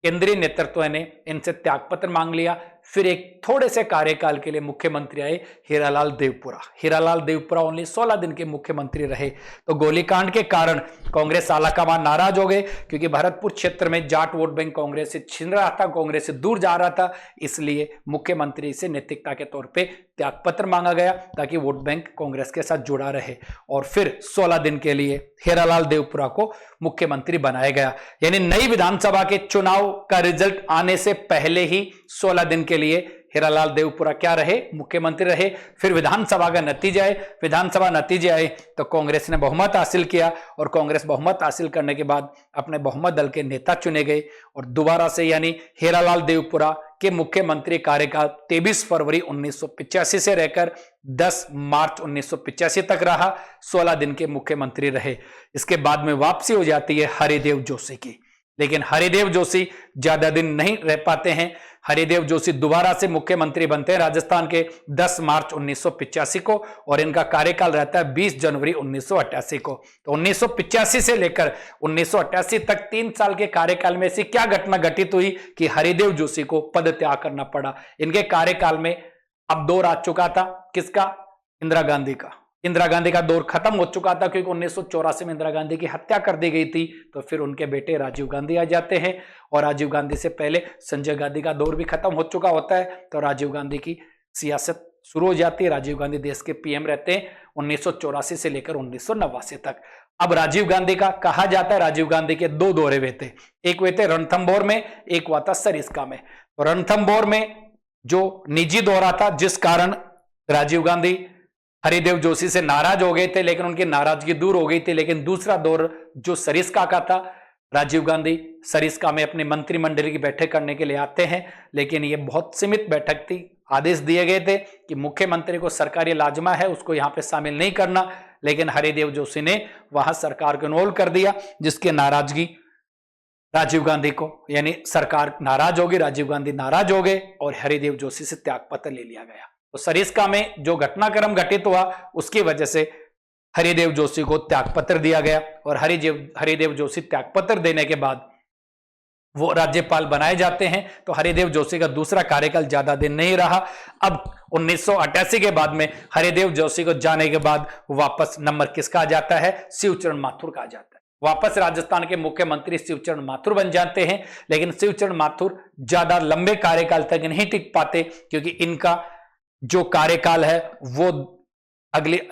केंद्रीय नेतृत्व ने इनसे त्यागपत्र मांग लिया। फिर एक थोड़े से कार्यकाल के लिए मुख्यमंत्री आए हीरालाल देवपुरा। हीरालाल देवपुरा ओनली 16 दिन के मुख्यमंत्री रहे। तो गोलीकांड के कारण कांग्रेस आलाकमान नाराज हो गए, क्योंकि भरतपुर क्षेत्र में जाट वोट बैंक कांग्रेस से छिन रहा था, कांग्रेस से दूर जा रहा था। इसलिए मुख्यमंत्री से नैतिकता के तौर पर त्यागपत्र मांगा गया ताकि वोट बैंक कांग्रेस के साथ जुड़ा रहे। और फिर 16 दिन के लिए हीरालाल देवपुरा को मुख्यमंत्री बनाया गया। यानी नई विधानसभा के चुनाव का रिजल्ट आने से पहले ही 16 दिन के लिए हीरालाल देवपुरा क्या रहे? मुख्यमंत्री रहे। फिर विधानसभा का नतीजा आए, विधानसभा नतीजे आए तो कांग्रेस ने बहुमत हासिल किया और कांग्रेस बहुमत हासिल करने के बाद अपने बहुमत दल के नेता चुने गए और दोबारा से यानी हीरालाल देवपुरा के मुख्यमंत्री कार्यकाल 23 फरवरी 1985 से रहकर 10 मार्च 1985 तक रहा। 16 दिन के मुख्यमंत्री रहे। इसके बाद में वापसी हो जाती है हरिदेव जोशी की, लेकिन हरिदेव जोशी ज्यादा दिन नहीं रह पाते हैं। हरिदेव जोशी दोबारा से मुख्यमंत्री बनते हैं राजस्थान के 10 मार्च 1985 को और इनका कार्यकाल रहता है 20 जनवरी 1988 को। तो 1985 से लेकर 1988 तक 3 साल के कार्यकाल में ऐसी क्या घटना घटित हुई कि हरिदेव जोशी को पद त्याग करना पड़ा? इनके कार्यकाल में अब दौर आ चुका था किसका? इंदिरा गांधी का। इंदिरा गांधी का दौर खत्म हो चुका था, क्योंकि 1984 में इंदिरा गांधी की हत्या कर दी गई थी। तो फिर उनके बेटे राजीव गांधी आ जाते हैं और राजीव गांधी से पहले संजय गांधी का दौर भी खत्म हो चुका होता है। तो राजीव गांधी की सियासत शुरू हो जाती है। राजीव गांधी देश के पीएम रहते हैं 1984 से लेकर 1989 तक। अब राजीव गांधी का कहा जाता है, राजीव गांधी के 2 दौरे हुए थे। एक हुए थे रणथंभौर में, एक हुआ था सरिस्का में। तो रणथंभौर में जो निजी दौरा था, जिस कारण राजीव गांधी हरिदेव जोशी से नाराज हो गए थे, लेकिन उनकी नाराजगी दूर हो गई थी। लेकिन दूसरा दौर जो सरिस्का का था, राजीव गांधी सरिस्का में अपने मंत्रिमंडल की बैठक करने के लिए आते हैं, लेकिन ये बहुत सीमित बैठक थी। आदेश दिए गए थे कि मुख्यमंत्री को सरकारी लाजमा है, उसको यहाँ पे शामिल नहीं करना, लेकिन हरिदेव जोशी ने वहां सरकार को इन्वॉल्व कर दिया, जिसके नाराजगी राजीव गांधी को, यानी सरकार नाराज होगी, राजीव गांधी नाराज हो गए और हरिदेव जोशी से त्यागपत्र ले लिया गया। तो सरिस्का में जो घटनाक्रम घटित हुआ उसकी वजह से हरिदेव जोशी को त्यागपत्र दिया गया और हरिदेव जोशी त्यागपत्र देने के बाद वो राज्यपाल बनाए जाते हैं। तो हरिदेव जोशी का दूसरा कार्यकाल ज्यादा दिन नहीं रहा। अब 1988 के बाद में हरिदेव जोशी को जाने के बाद वापस नंबर किसका आ जाता है? शिवचरण माथुर का आ जाता है। वापस राजस्थान के मुख्यमंत्री शिवचरण माथुर बन जाते हैं, लेकिन शिवचरण माथुर ज्यादा लंबे कार्यकाल तक नहीं टिक पाते, क्योंकि इनका जो कार्यकाल है वो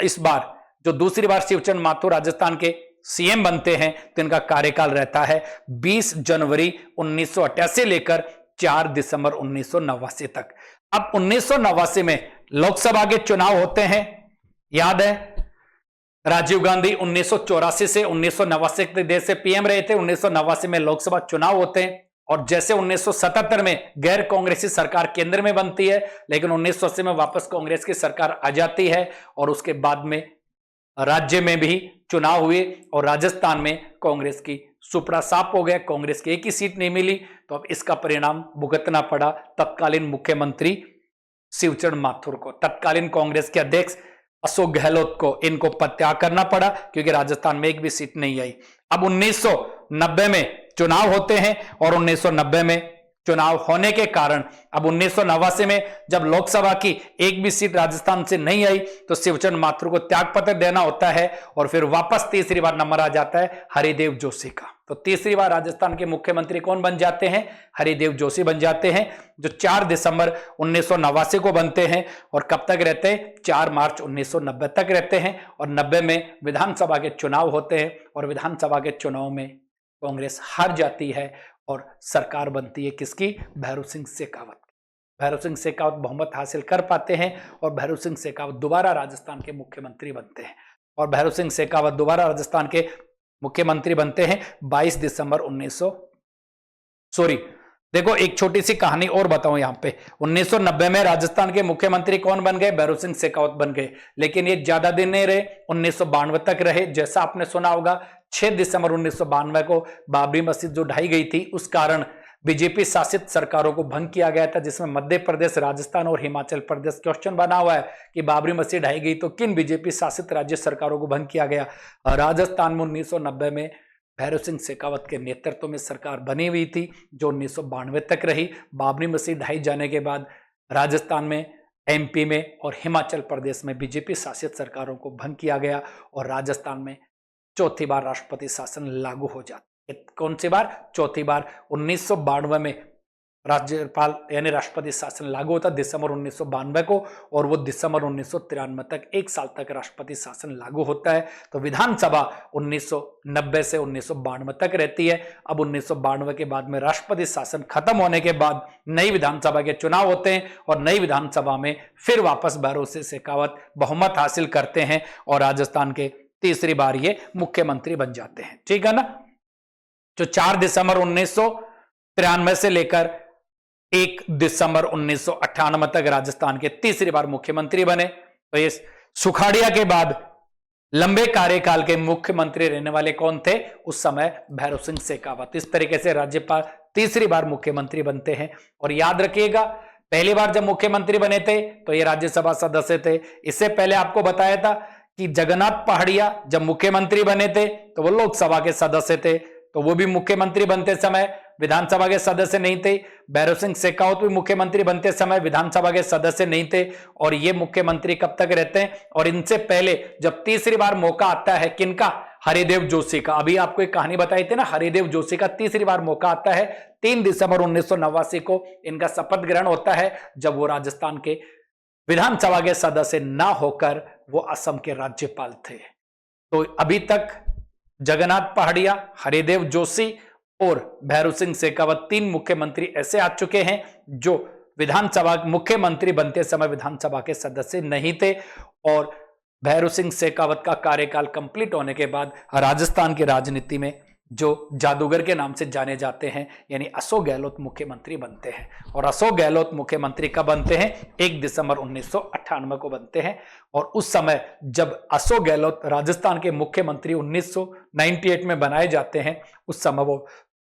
इस बार जो दूसरी बार शिवचरण माथुर राजस्थान के सीएम बनते हैं तो इनका कार्यकाल रहता है 20 जनवरी 1988 लेकर 4 दिसंबर 1989 तक। अब 1989 में लोकसभा के चुनाव होते हैं, याद है राजीव गांधी 1984 से 1989 तक देश से पीएम रहे थे। 1989 में लोकसभा चुनाव होते हैं और जैसे 1977 में गैर कांग्रेसी सरकार केंद्र में बनती है, लेकिन 1980 में वापस कांग्रेस की सरकार आ जाती है और उसके बाद में राज्य में भी चुनाव हुए और राजस्थान में कांग्रेस की सुपड़ा साफ हो गया, कांग्रेस की एक ही सीट नहीं मिली। तो अब इसका परिणाम भुगतना पड़ा तत्कालीन मुख्यमंत्री शिवचरण माथुर को, तत्कालीन कांग्रेस के अध्यक्ष अशोक गहलोत को इनको पदत्याग करना पड़ा क्योंकि राजस्थान में एक भी सीट नहीं आई। अब 1990 में चुनाव होते हैं और 1990 में चुनाव होने के कारण अब 1989 में जब लोकसभा की एक भी सीट राजस्थान से नहीं आई तो शिवचरण माथुर को त्यागपत्र देना होता है और फिर वापस तीसरी बार नंबर आ जाता है हरिदेव जोशी का। तो तीसरी बार राजस्थान के मुख्यमंत्री कौन बन जाते हैं? हरिदेव जोशी बन जाते हैं, जो 4 दिसंबर 1989 को बनते हैं और कब तक रहते हैं? 4 मार्च 1990 तक रहते हैं। और 90 में विधानसभा के चुनाव होते हैं और विधानसभा के चुनाव में कांग्रेस हार जाती है और सरकार बनती है किसकी? भैरों सिंह शेखावत। भैरों सिंह शेखावत बहुमत हासिल कर पाते हैं और भैरों सिंह शेखावत दोबारा राजस्थान के मुख्यमंत्री बनते हैं। और भैरों सिंह शेखावत दोबारा राजस्थान के मुख्यमंत्री बनते हैं 22 दिसंबर 1900। देखो एक छोटी सी कहानी और बताऊं यहां पे। 1990 में राजस्थान के मुख्यमंत्री कौन बन गए? भैरों सिंह शेखावत बन गए, लेकिन ये ज्यादा दिन नहीं रहे, 1992 तक रहे। जैसा आपने सुना होगा 6 दिसंबर 1992 को बाबरी मस्जिद जो ढाई गई थी उस कारण बीजेपी शासित सरकारों को भंग किया गया था, जिसमें मध्य प्रदेश, राजस्थान और हिमाचल प्रदेश। क्वेश्चन बना हुआ है कि बाबरी मस्जिद ढाई गई तो किन बीजेपी शासित राज्य सरकारों को भंग किया गया? राजस्थान में 1990 में भैरों सिंह शेखावत के नेतृत्व में सरकार बनी हुई थी जो 1992 तक रही। बाबरी मस्जिद ढाई जाने के बाद राजस्थान में, एमपी में और हिमाचल प्रदेश में बीजेपी शासित सरकारों को भंग किया गया और राजस्थान में चौथी बार राष्ट्रपति शासन लागू हो जाता है। कौन सी बार? चौथी बार। 1992 में राज्यपाल यानी राष्ट्रपति शासन लागू होता दिसंबर 1992 को और वो दिसंबर 1993 तक 1 साल तक राष्ट्रपति शासन लागू होता है। तो विधानसभा 1990 से 1992 तक रहती है। अब 1992 के बाद में राष्ट्रपति शासन खत्म होने के बाद नई विधानसभा के चुनाव होते हैं और नई विधानसभा में फिर वापस भैरों सिंह शेखावत बहुमत हासिल करते हैं और राजस्थान के तीसरी बार ये मुख्यमंत्री बन जाते हैं। ठीक है ना? जो 4 दिसंबर 1993 से लेकर 1 दिसंबर 1998 तक राजस्थान के तीसरी बार मुख्यमंत्री बने। तो ये सुखाड़िया के बाद लंबे कार्यकाल के मुख्यमंत्री रहने वाले कौन थे उस समय? भैरों सिंह शेखावत। इस तरीके से राज्यपाल तीसरी बार मुख्यमंत्री बनते हैं। और याद रखिएगा, पहली बार जब मुख्यमंत्री बने थे तो ये राज्यसभा सदस्य थे। इससे पहले आपको बताया था कि जगन्नाथ पहाड़िया जब मुख्यमंत्री बने थे तो वो लोकसभा के सदस्य थे, तो वो भी मुख्यमंत्री बनते समय विधानसभा के सदस्य नहीं थे। भैरों सिंह शेखावत भी मुख्यमंत्री बनते समय विधानसभा के सदस्य नहीं थे। और ये मुख्यमंत्री कब तक रहते हैं? और इनसे पहले जब तीसरी बार मौका आता है किनका? हरिदेव जोशी का। अभी आपको एक कहानी बताई थी ना, हरिदेव जोशी का तीसरी बार मौका आता है 3 दिसंबर 1989 को इनका शपथ ग्रहण होता है, जब वो राजस्थान के विधानसभा के सदस्य ना होकर वो असम के राज्यपाल थे। तो अभी तक जगन्नाथ पहाड़िया, हरिदेव जोशी और भैरों सिंह शेखावत 3 मुख्यमंत्री ऐसे आ चुके हैं जो विधानसभा मुख्यमंत्री बनते समय विधानसभा के सदस्य नहीं थे। और भैरों सिंह शेखावत का कार्यकाल कंप्लीट होने के बाद राजस्थान की राजनीति में जो जादूगर के नाम से जाने जाते हैं यानी अशोक गहलोत मुख्यमंत्री बनते हैं। और अशोक गहलोत मुख्यमंत्री कब बनते हैं? 1 दिसंबर 1998 को बनते हैं। और उस समय जब अशोक गहलोत राजस्थान के मुख्यमंत्री 1998 में बनाए जाते हैं, उस समय वो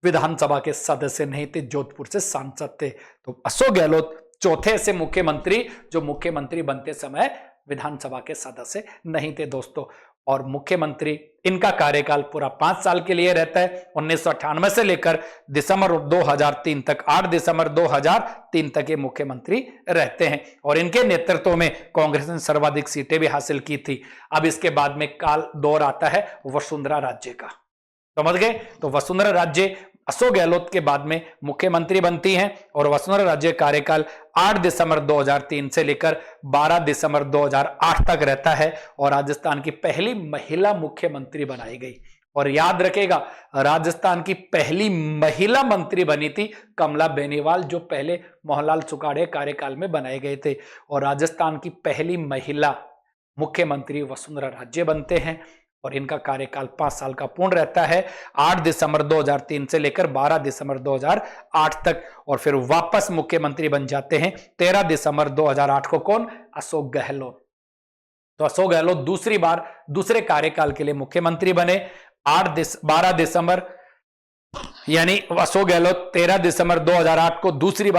विधानसभा के सदस्य नहीं थे, जोधपुर से सांसद थे। तो अशोक गहलोत चौथे ऐसे मुख्यमंत्री जो मुख्यमंत्री बनते समय विधानसभा के सदस्य नहीं थे दोस्तों। और मुख्यमंत्री इनका कार्यकाल पूरा 5 साल के लिए रहता है, 1998 से लेकर दिसंबर 2003 तक, 8 दिसंबर 2003 तक ये मुख्यमंत्री रहते हैं। और इनके नेतृत्व में कांग्रेस ने सर्वाधिक सीटें भी हासिल की थी। अब इसके बाद में काल दौर आता है वसुंधरा राज्य का, समझ गए? तो वसुंधरा राज्य अशोक गहलोत के बाद में मुख्यमंत्री बनती हैं और वसुंधरा राज्य कार्यकाल 8 दिसंबर 2003 से लेकर 12 दिसंबर 2008 तक रहता है और राजस्थान की पहली महिला मुख्यमंत्री बनाई गई। और याद रखेगा, राजस्थान की पहली महिला मंत्री बनी थी कमला बेनीवाल, जो पहले मोहनलाल सुखाड़े कार्यकाल में बनाए गए थे। और राजस्थान की पहली महिला मुख्यमंत्री वसुंधरा राज्य बनते हैं। और इनका कार्यकाल 5 साल का पूर्ण रहता है, 8 दिसंबर 2003 से लेकर 12 दिसंबर 2008 तक। और फिर वापस मुख्यमंत्री बन जाते हैं 13 दिसंबर 2008 को। कौन? अशोक गहलोत। तो अशोक गहलोत दूसरी बार दूसरे कार्यकाल के लिए मुख्यमंत्री बने। 12 दिसंबर यानी अशोक गहलोत 13 दिसंबर 2008 को दूसरे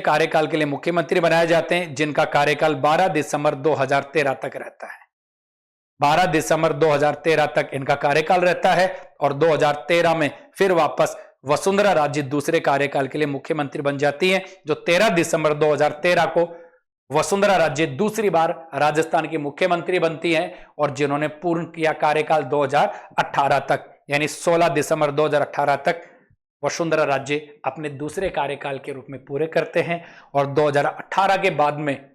कार्यकाल के लिए मुख्यमंत्री बनाए जाते हैं, जिनका कार्यकाल 12 दिसंबर 2013 तक रहता है। 12 दिसंबर 2013 तक इनका कार्यकाल रहता है और 2013 में फिर वापस वसुंधरा राजे दूसरे कार्यकाल के लिए मुख्यमंत्री बन जाती हैं, जो 13 दिसंबर 2013 को वसुंधरा राजे दूसरी बार राजस्थान की मुख्यमंत्री बनती हैं और जिन्होंने पूर्ण किया कार्यकाल 2018 तक, यानी 16 दिसंबर 2018 तक वसुंधरा राजे अपने दूसरे कार्यकाल के रूप में पूरे करते हैं। और 2018 के बाद में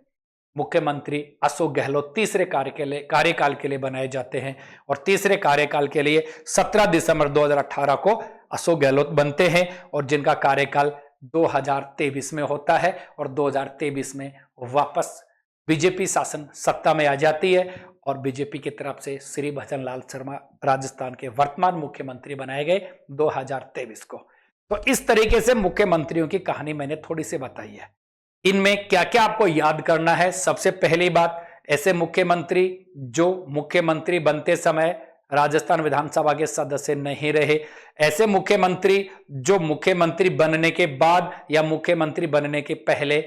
मुख्यमंत्री अशोक गहलोत तीसरे कार्यकाल के लिए बनाए जाते हैं और तीसरे कार्यकाल के लिए 17 दिसंबर 2018 को अशोक गहलोत बनते हैं और जिनका कार्यकाल 2023 में होता है और 2023 में वापस बीजेपी शासन सत्ता में आ जाती है और बीजेपी की तरफ से श्री भजन लाल शर्मा राजस्थान के वर्तमान मुख्यमंत्री बनाए गए 2023 को। तो इस तरीके से मुख्यमंत्रियों की कहानी मैंने थोड़ी सी बताई है। इनमें क्या क्या आपको याद करना है? सबसे पहली बात, ऐसे मुख्यमंत्री जो मुख्यमंत्री बनते समय राजस्थान विधानसभा के सदस्य नहीं रहे, ऐसे मुख्यमंत्री जो मुख्यमंत्री बनने के बाद या मुख्यमंत्री बनने के पहले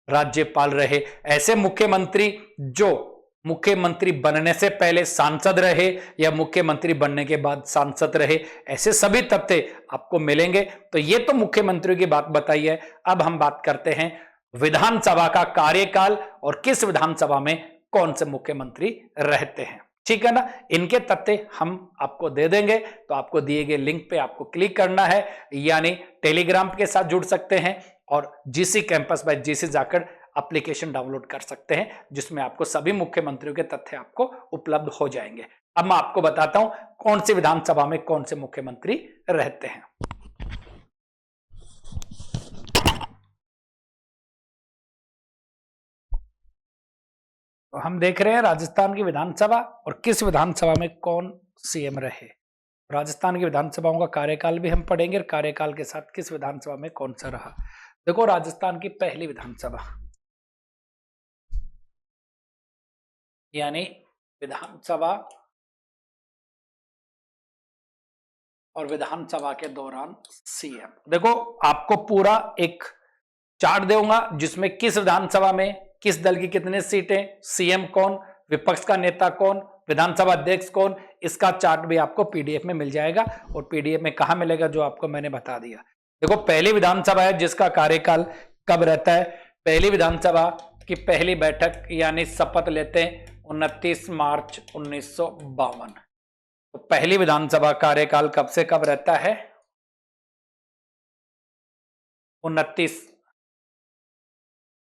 राज्यपाल रहे, ऐसे मुख्यमंत्री जो मुख्यमंत्री बनने से पहले सांसद रहे या मुख्यमंत्री बनने के बाद सांसद रहे, ऐसे सभी तथ्य आपको मिलेंगे। तो ये तो मुख्यमंत्रियों की बात बताई है। अब हम बात करते हैं विधानसभा का कार्यकाल और किस विधानसभा में कौन से मुख्यमंत्री रहते हैं। ठीक है ना? इनके तथ्य हम आपको दे देंगे, तो आपको दिए गए लिंक पे आपको क्लिक करना है, यानी टेलीग्राम के साथ जुड़ सकते हैं और जीसी कैंपस बाय जीसी जाकर एप्लीकेशन डाउनलोड कर सकते हैं, जिसमें आपको सभी मुख्यमंत्रियों के तथ्य आपको उपलब्ध हो जाएंगे। अब मैं आपको बताता हूं कौन सी विधानसभा में कौन से मुख्यमंत्री रहते हैं। तो हम देख रहे हैं राजस्थान की विधानसभा और किस विधानसभा में कौन सीएम रहे। राजस्थान की विधानसभाओं का कार्यकाल भी हम पढ़ेंगे और कार्यकाल के साथ किस विधानसभा में कौन सा रहा। देखो, राजस्थान की पहली विधानसभा यानी विधानसभा और विधानसभा के दौरान सीएम। देखो, आपको पूरा एक चार्ट दूंगा जिसमें किस विधानसभा में किस दल की कितने सीटें, सीएम कौन, विपक्ष का नेता कौन, विधानसभा अध्यक्ष कौन, इसका चार्ट भी आपको पीडीएफ में मिल जाएगा। और पीडीएफ में कहां मिलेगा? जो आपको मैंने बता दिया। देखो, पहली विधानसभा है जिसका कार्यकाल कब रहता है। पहली विधानसभा की पहली बैठक यानी शपथ लेते हैं 29 मार्च 1952। तो पहली विधानसभा कार्यकाल कब से कब रहता है? 29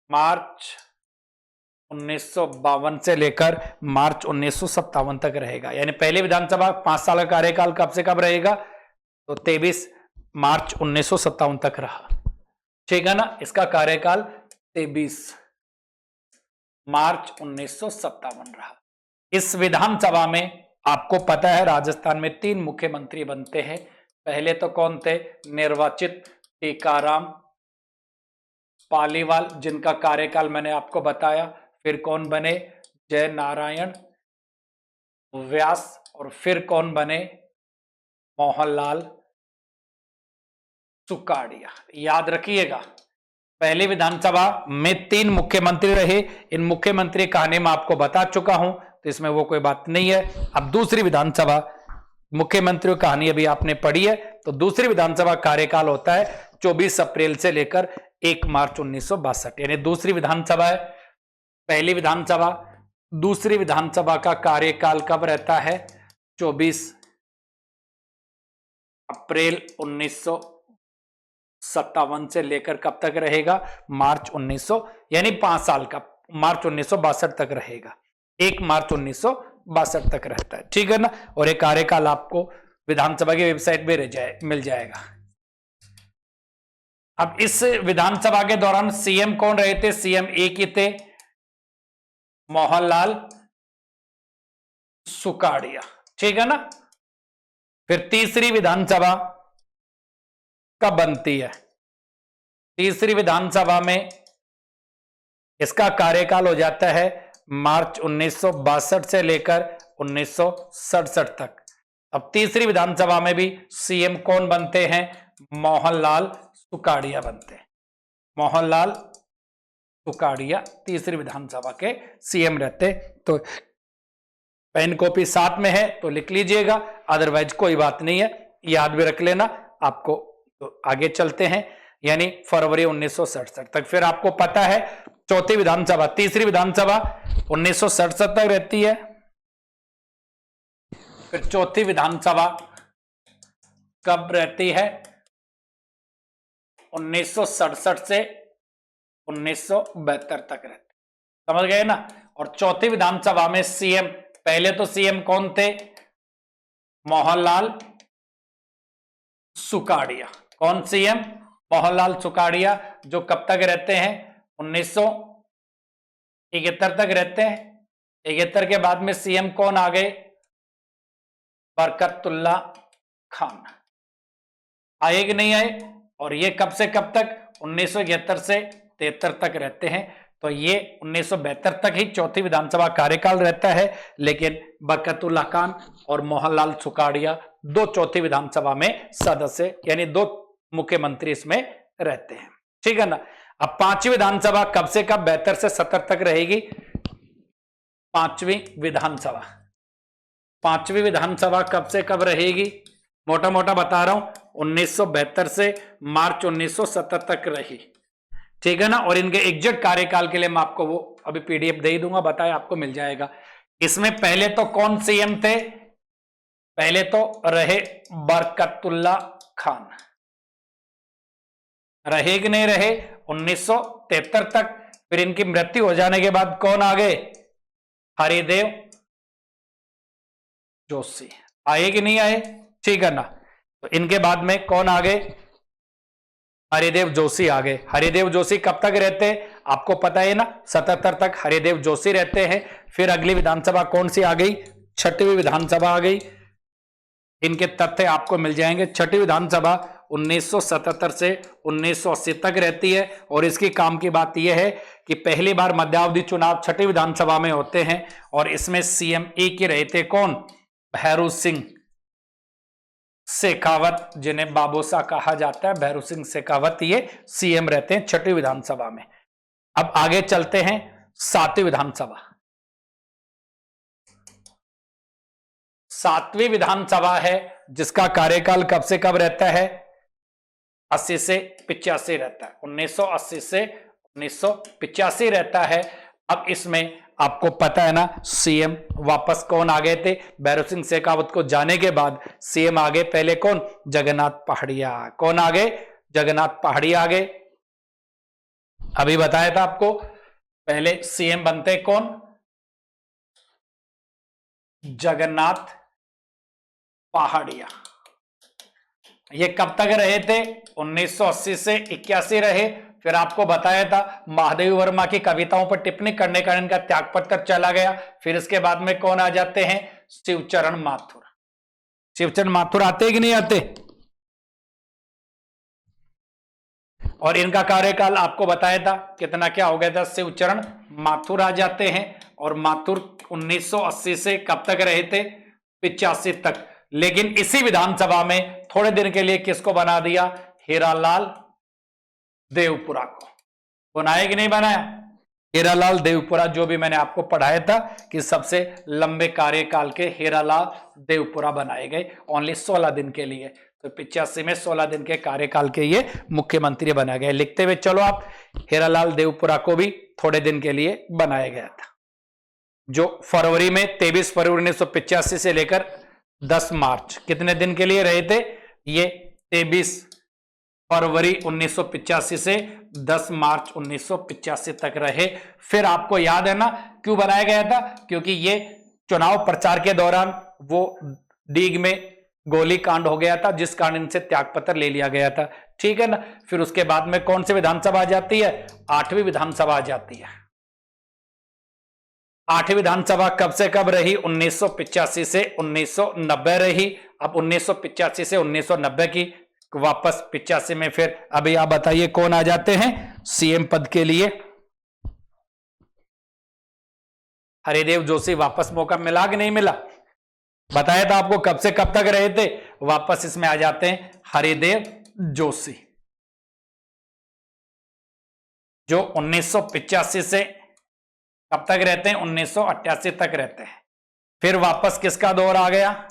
मार्च 1952 से लेकर मार्च 1957 तक रहेगा। यानी पहली विधानसभा 5 साल का कार्यकाल कब से कब रहेगा? तो 23 मार्च 1957 तक रहा। ठीक है ना? इसका कार्यकाल 23 मार्च 1957 रहा। इस विधानसभा में आपको पता है राजस्थान में 3 मुख्यमंत्री बनते हैं। पहले तो कौन थे? निर्वाचित टीकाराम पालीवाल, जिनका कार्यकाल मैंने आपको बताया। फिर कौन बने? जय नारायण व्यास। और फिर कौन बने? मोहनलाल सुकाड़िया। याद रखिएगा, पहली विधानसभा में 3 मुख्यमंत्री रहे। इन मुख्यमंत्री कहानी में आपको बता चुका हूं, तो इसमें वो कोई बात नहीं है। अब दूसरी विधानसभा मुख्यमंत्री कहानी अभी आपने पढ़ी है, तो दूसरी विधानसभा कार्यकाल होता है 24 अप्रैल से लेकर 1 मार्च 1962। यानी दूसरी विधानसभा है। पहली विधानसभा, दूसरी विधानसभा का कार्यकाल कब रहता है? 24 अप्रैल 1957 से लेकर कब तक रहेगा? मार्च 1900, यानी 5 साल का, मार्च 1962 तक रहेगा। 1 मार्च 1962 तक रहता है। ठीक है ना? और एक कार्यकाल आपको विधानसभा की वेबसाइट पे मिल जाएगा। अब इस विधानसभा के दौरान सीएम कौन रहे थे? सीएम एक ही थे, मोहनलाल सुकाड़िया, ठीक है ना। फिर तीसरी विधानसभा कब बनती है? तीसरी विधानसभा में इसका कार्यकाल हो जाता है मार्च 1962 से लेकर 1967 तक। अब तीसरी विधानसभा में भी सीएम कौन बनते हैं? मोहनलाल सुकाड़िया बनते हैं। मोहनलाल सुकाड़िया तीसरी विधानसभा के सीएम रहते। तो पेन कॉपी साथ में है तो लिख लीजिएगा, अदरवाइज कोई बात नहीं है, याद भी रख लेना आपको। तो आगे चलते हैं, यानी फरवरी 1967 तक। फिर आपको पता है चौथी विधानसभा, तीसरी विधानसभा 1967 तक रहती है। फिर चौथी विधानसभा कब रहती है? 1967 से 1972 तक रहती, समझ गए ना। और चौथी विधानसभा में सीएम, पहले तो सीएम कौन थे? मोहनलाल सुकाड़िया। कौन सीएम? मोहनलाल सुकाड़िया, जो कब तक रहते हैं? 1971 तक रहते हैं। 71 के बाद में सीएम कौन आ गए? बरकतुल्ला खान। आए कि नहीं आए? और ये कब से कब तक? 1971 से 73 तक रहते हैं। तो ये 1972 तक ही चौथी विधानसभा कार्यकाल रहता है, लेकिन बरकतुल्ला खान और मोहनलाल सुकाड़िया दो चौथी विधानसभा में सदस्य, यानी दो मुख्यमंत्री इसमें रहते हैं, ठीक है ना। अब पांचवी विधानसभा कब से कब? 72 से 70 तक रहेगी पांचवी विधानसभा। पांचवी विधानसभा कब से कब रहेगी? मोटा मोटा बता रहा हूं, 1972 से मार्च 1970 तक रही, ठीक है ना। और इनके एग्जैक्ट कार्यकाल के लिए मैं आपको वो अभी पीडीएफ दे ही दूंगा, बताए आपको मिल जाएगा। इसमें पहले तो कौन सीएम थे? पहले तो रहे बरकतुल्ला खान, रहे कि नहीं रहे? 1973 तक। फिर इनकी मृत्यु हो जाने के बाद कौन आ गए? हरिदेव जोशी। आए कि नहीं आए? ठीक है ना। तो इनके बाद में कौन आ गए? हरिदेव जोशी आ गए। हरिदेव जोशी कब तक रहते हैं? आपको पता है ना, 77 तक हरिदेव जोशी रहते हैं। फिर अगली विधानसभा कौन सी आ गई? छठवीं विधानसभा आ गई। इनके तथ्य आपको मिल जाएंगे। छठी विधानसभा 1977 से 1980 तक रहती है। और इसकी काम की बात यह है कि पहली बार मध्यावधि चुनाव छठी विधानसभा में होते हैं, और इसमें सीएम एक ही रहे थे। कौन? भैरू सिंह शेखावत, जिन्हें बाबूसा कहा जाता है, भैरू सिंह शेखावत, ये सीएम रहते हैं छठी विधानसभा में। अब आगे चलते हैं सातवीं विधानसभा। सातवीं विधानसभा है जिसका कार्यकाल कब से कब रहता है? 80 से 85 रहता है। 1980 से 1985 रहता है। अब इसमें आपको पता है ना, सीएम वापस कौन आ गए थे? भैरू सिंह शेखावत को जाने के बाद सीएम आ गए पहले कौन? जगन्नाथ पहाड़िया। कौन आ गए? जगन्नाथ पहाड़िया आ गए। अभी बताया था आपको, पहले सीएम बनते कौन? जगन्नाथ पहाड़िया। ये कब तक रहे थे? 1980 से 81 रहे। फिर आपको बताया था महादेव वर्मा की कविताओं पर टिप्पणी करने का इनका त्यागपत्र चला गया। फिर इसके बाद में कौन आ जाते हैं? शिवचरण माथुर। शिवचरण माथुर आते कि नहीं आते? और इनका कार्यकाल आपको बताया था कितना क्या हो गया था? शिवचरण माथुर आ जाते हैं। और माथुर 1980 से कब तक रहे थे? 85 तक। लेकिन इसी विधानसभा में थोड़े दिन के लिए किसको बना दिया? हीरालाल देवपुरा को। बनाया कि नहीं बनाया? हीरालाल देवपुरा, जो भी मैंने आपको पढ़ाया था कि सबसे लंबे कार्यकाल के हीरालाल देवपुरा बनाए गए, ओनली 16 दिन के लिए। तो 85 में 16 दिन के कार्यकाल के ये मुख्यमंत्री बनाए गए। लिखते हुए चलो आप, हीरालाल देवपुरा को भी थोड़े दिन के लिए बनाया गया था, जो फरवरी में 23 फरवरी 1985 से लेकर 10 मार्च, कितने दिन के लिए रहे थे? ये 23 फरवरी 1985 से 10 मार्च 1985 तक रहे। फिर आपको याद है ना क्यों बनाया गया था? क्योंकि ये चुनाव प्रचार के दौरान वो डीग में गोली कांड हो गया था, जिस कारण इनसे त्यागपत्र ले लिया गया था, ठीक है ना। फिर उसके बाद में कौन सी विधानसभा आ जाती है? 8वीं विधानसभा आ जाती है। आठवीं विधानसभा कब से कब रही? 1985 से 1990 रही। अब 1985 से 1990 की वापस 85 में फिर अभी आप बताइए कौन आ जाते हैं सीएम पद के लिए? हरिदेव जोशी वापस मौका मिला कि नहीं मिला? बताया था आपको कब से कब तक रहे थे, वापस इसमें आ जाते हैं हरिदेव जोशी, जो 1985 से कब तक रहते हैं? 1988 तक रहते हैं। फिर वापस किसका दौर आ गया?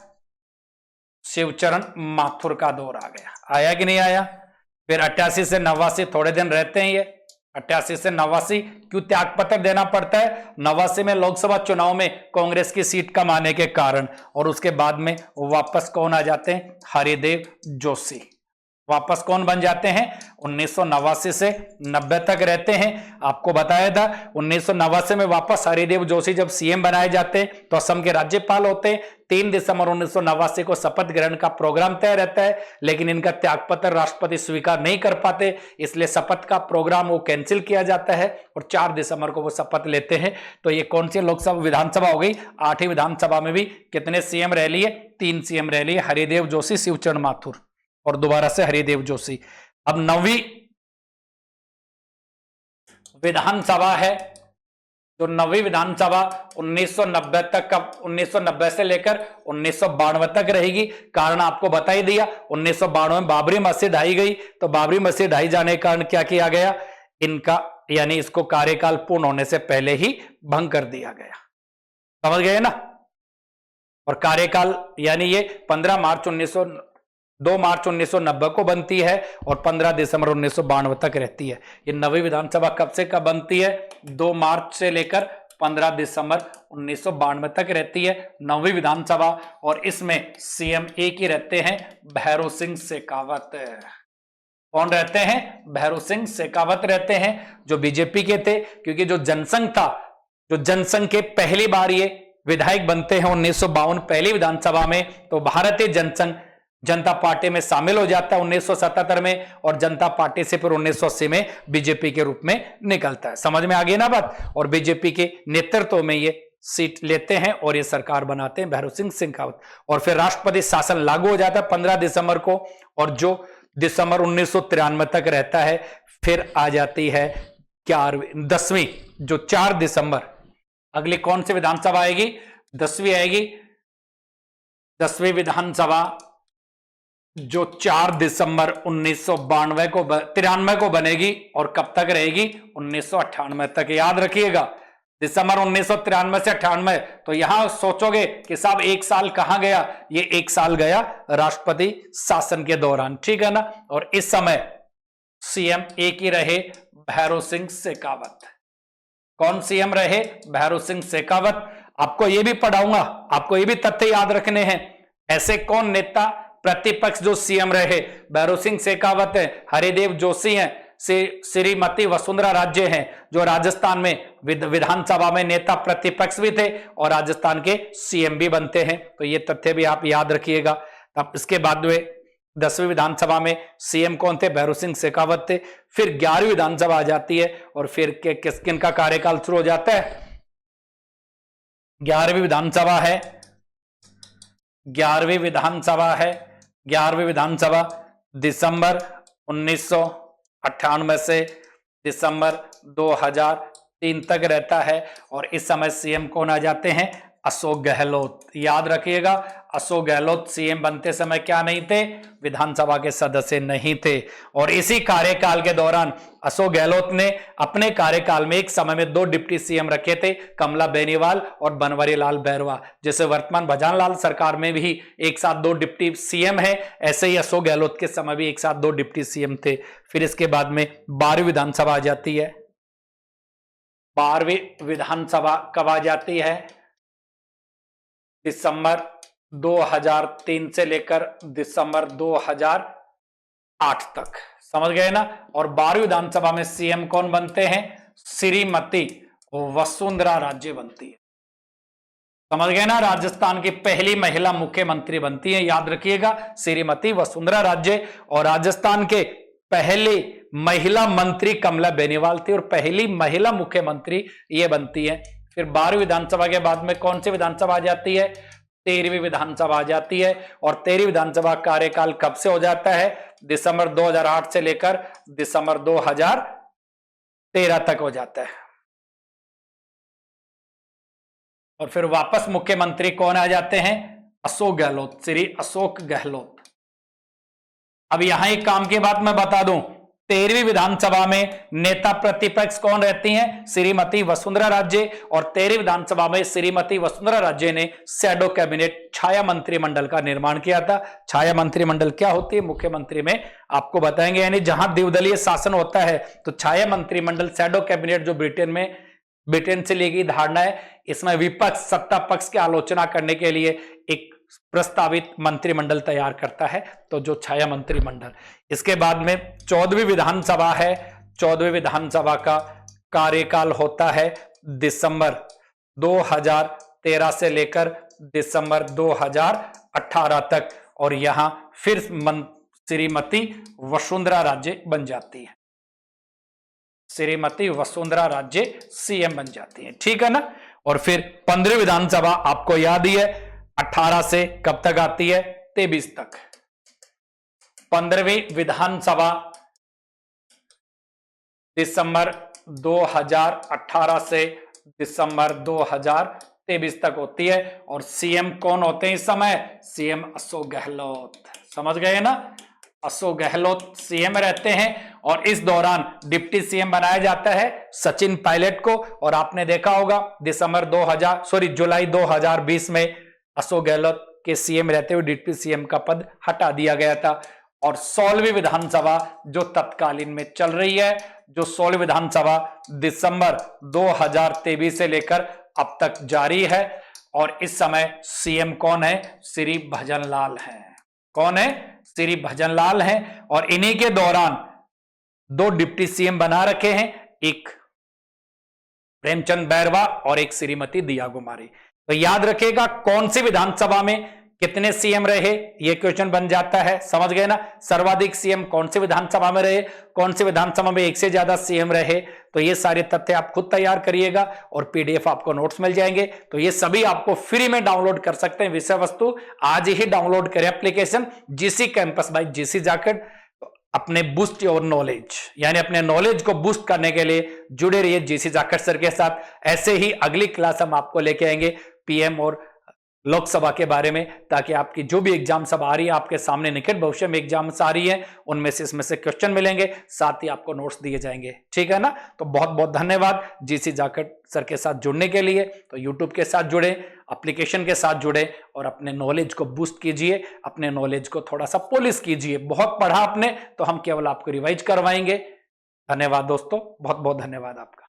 शिवचरण माथुर का दौर आ गया। आया कि नहीं आया? फिर 88 से 89 थोड़े दिन रहते हैं ये। 88 से 89 क्यों त्यागपत्र देना पड़ता है? 89 में लोकसभा चुनाव में कांग्रेस की सीट कम आने के कारण। और उसके बाद में वापस कौन आ जाते हैं? हरिदेव जोशी। वापस कौन बन जाते हैं? 1989 से 90 तक रहते हैं। आपको बताया था 1989 में वापस हरिदेव जोशी जब सीएम बनाए जाते हैं तो असम के राज्यपाल होते हैं। 3 दिसंबर 1989 को शपथ ग्रहण का प्रोग्राम तय रहता है, लेकिन इनका त्यागपत्र राष्ट्रपति स्वीकार नहीं कर पाते, इसलिए शपथ का प्रोग्राम वो कैंसिल किया जाता है और 4 दिसंबर को वो शपथ लेते हैं। तो ये कौन सी लोकसभा विधानसभा हो गई? 8वीं विधानसभा में भी कितने सीएम रह लिए? 3 सीएम रह लिए, हरिदेव जोशी, शिवचरण माथुर और दोबारा से हरिदेव जोशी। अब 9वीं विधानसभा है, जो 9वीं विधानसभा 1990 तक का, 1990 से लेकर 1992 तक रहेगी। कारण आपको बता ही दिया, 1992 में बाबरी मस्जिद ढाई गई, तो बाबरी मस्जिद ढाई जाने के कारण क्या किया गया? इनका यानी इसको कार्यकाल पूर्ण होने से पहले ही भंग कर दिया गया। समझ गए ना? और कार्यकाल यानी ये 2 मार्च 1990 को बनती है और 15 दिसंबर 1992 तक रहती है। ये 9वीं विधानसभा कब से कब बनती है? 2 मार्च से लेकर 15 दिसंबर 1992 तक रहती है 9वीं विधानसभा। और इसमें सीएम एक ही रहते हैं, भैरों सिंह शेखावत। कौन रहते हैं? भैरों सिंह शेखावत रहते हैं, जो बीजेपी के थे। क्योंकि जो जनसंघ था, जो जनसंघ के पहली बार ये विधायक बनते हैं 1952 पहली विधानसभा में, तो भारतीय जनसंघ जनता पार्टी में शामिल हो जाता है 1977 में, और जनता पार्टी से फिर 1980 में बीजेपी के रूप में निकलता है। समझ में आ गई ना बात? और बीजेपी के नेतृत्व में ये सीट लेते हैं और ये सरकार बनाते हैं भैरों सिंह शेखावत। और फिर राष्ट्रपति शासन लागू हो जाता है 15 दिसंबर को, और जो दिसंबर 1993 तक रहता है। फिर आ जाती है 10वीं, जो 4 दिसंबर। अगली कौन सी विधानसभा आएगी? 10वीं आएगी। 10वीं विधानसभा जो 4 दिसंबर 1993 को बनेगी और कब तक रहेगी? 1998 तक। याद रखिएगा, दिसंबर 1993 से 98। तो यहां सोचोगे कि साहब 1 साल कहां गया? ये 1 साल गया राष्ट्रपति शासन के दौरान, ठीक है ना? और इस समय सीएम एक ही रहे, भैरों सिंह शेखावत। कौन सीएम रहे? भैरों सिंह शेखावत। आपको यह भी पढ़ाऊंगा, आपको ये भी तथ्य याद रखने हैं। ऐसे कौन नेता प्रतिपक्ष जो सीएम रहे? भैरों सिंह शेखावत है, हरिदेव जोशी हैं, श्रीमती वसुंधरा राजे हैं, जो राजस्थान में विधानसभा में नेता प्रतिपक्ष भी थे और राजस्थान के सीएम भी बनते हैं। तो ये तथ्य भी आप याद रखिएगा। अब इसके बाद में 10वीं विधानसभा में सीएम कौन थे? भैरों सिंह शेखावत थे। फिर 11वीं विधानसभा आ जाती है और फिर किन का कार्यकाल शुरू हो जाता है? 11वीं विधानसभा है। 11वीं विधानसभा है। 11वीं विधानसभा दिसंबर 1998 से दिसंबर 2003 तक रहता है। और इस समय सीएम कौन आ जाते हैं? अशोक गहलोत। याद रखिएगा, अशोक गहलोत सीएम बनते समय क्या नहीं थे? विधानसभा के सदस्य नहीं थे। और इसी कार्यकाल के दौरान अशोक गहलोत ने अपने कार्यकाल में एक समय में 2 डिप्टी सीएम रखे थे, कमला बेनीवाल और बनवारी लाल बैरवा। जैसे वर्तमान भजन लाल सरकार में भी एक साथ 2 डिप्टी सीएम है, ऐसे ही अशोक गहलोत के समय भी एक साथ 2 डिप्टी सीएम थे। फिर इसके बाद में 12वीं विधानसभा आ जाती है। 12वीं विधानसभा कब आ जाती है? दिसंबर 2003 से लेकर दिसंबर 2008 तक। समझ गए ना? और 12वीं विधानसभा में सीएम कौन बनते हैं? श्रीमती वसुंधरा राजे बनती है। समझ गए ना? राजस्थान की पहली महिला मुख्यमंत्री बनती है, याद रखिएगा, श्रीमती वसुंधरा राजे। और राजस्थान के पहली महिला मंत्री कमला बेनीवाल थी और पहली महिला मुख्यमंत्री ये बनती है। फिर 12वीं विधानसभा के बाद में कौन सी विधानसभा आ जाती है? 13वीं विधानसभा आ जाती है। और 13वीं विधानसभा कार्यकाल कब से हो जाता है? दिसंबर 2008 से लेकर दिसंबर 2013 तक हो जाता है। और फिर वापस मुख्यमंत्री कौन आ जाते हैं? अशोक गहलोत, श्री अशोक गहलोत। अब यहां एक काम की बात मैं बता दूं, 13वीं विधानसभा में नेता प्रतिपक्ष कौन रहती हैं? श्रीमती वसुंधरा राजे। और 13वीं विधानसभा में श्रीमती वसुंधरा राजे ने शैडो कैबिनेट, छाया मंत्रिमंडल का निर्माण किया था। छाया मंत्रिमंडल क्या होती है? मुख्यमंत्री में आपको बताएंगे। यानी जहां द्विदलीय शासन होता है तो छाया मंत्रिमंडल, शैडो कैबिनेट जो ब्रिटेन से ली गई धारणा है, इसमें विपक्ष सत्ता पक्ष की आलोचना करने के लिए एक प्रस्तावित मंत्रिमंडल तैयार करता है, तो जो छाया मंत्रिमंडल। इसके बाद में 14वीं विधानसभा है। 14वीं विधानसभा का कार्यकाल होता है दिसंबर 2013 से लेकर दिसंबर 2018 तक। और यहां फिर श्रीमती वसुंधरा राजे बन जाती है। श्रीमती वसुंधरा राजे सीएम बन जाती है, ठीक है ना। और फिर 15वीं विधानसभा आपको याद ही है, 18 से कब तक आती है? 23 तक। 15वीं विधानसभा दिसंबर 2018 से दिसंबर 2023 तक होती है। और सीएम कौन होते हैं इस समय? सीएम अशोक गहलोत। समझ गए ना? अशोक गहलोत सीएम रहते हैं। और इस दौरान डिप्टी सीएम बनाया जाता है सचिन पायलट को। और आपने देखा होगा जुलाई 2020 में अशोक गहलोत के सीएम रहते हुए डिप्टी सीएम का पद हटा दिया गया था। और 16वीं विधानसभा जो तत्कालीन में चल रही है, जो 16वीं विधानसभा दिसंबर 2023 से लेकर अब तक जारी है। और इस समय सीएम कौन है? श्री भजनलाल हैं। कौन है? श्री भजनलाल हैं। और इन्हीं के दौरान 2 डिप्टी सीएम बना रखे हैं, एक प्रेमचंद बैरवा और एक श्रीमती दिया कुमारी। तो याद रखिएगा कौन सी विधानसभा में कितने सीएम रहे, यह क्वेश्चन बन जाता है। समझ गए ना? सर्वाधिक सीएम कौन सी विधानसभा में रहे, कौन सी विधानसभा में एक से ज्यादा सीएम रहे। तो ये सारे तथ्य आप खुद तैयार करिएगा और पीडीएफ आपको नोट्स मिल जाएंगे। तो ये सभी आपको फ्री में डाउनलोड कर सकते हैं विषय वस्तु। आज ही डाउनलोड करें application GC campus by GC जाकेट। अपने बूस्ट योर नॉलेज, यानी अपने नॉलेज को बूस्ट करने के लिए जुड़े रहिए जीसी जाकेट सर के साथ। ऐसे ही अगली क्लास हम आपको लेके आएंगे पीएम और लोकसभा के बारे में, ताकि आपकी जो भी एग्जाम सब आ रही है, आपके सामने निकट भविष्य में एग्जाम्स आ रही है, उनमें से इसमें से क्वेश्चन मिलेंगे, साथ ही आपको नोट्स दिए जाएंगे। ठीक है ना? तो बहुत बहुत धन्यवाद जीसी जाकेट सर के साथ जुड़ने के लिए। तो यूट्यूब के साथ जुड़े, एप्लीकेशन के साथ जुड़े और अपने नॉलेज को बूस्ट कीजिए, अपने नॉलेज को थोड़ा सा पॉलिश कीजिए। बहुत पढ़ा आपने तो हम केवल आपको रिवाइज करवाएंगे। धन्यवाद दोस्तों, बहुत बहुत धन्यवाद आपका।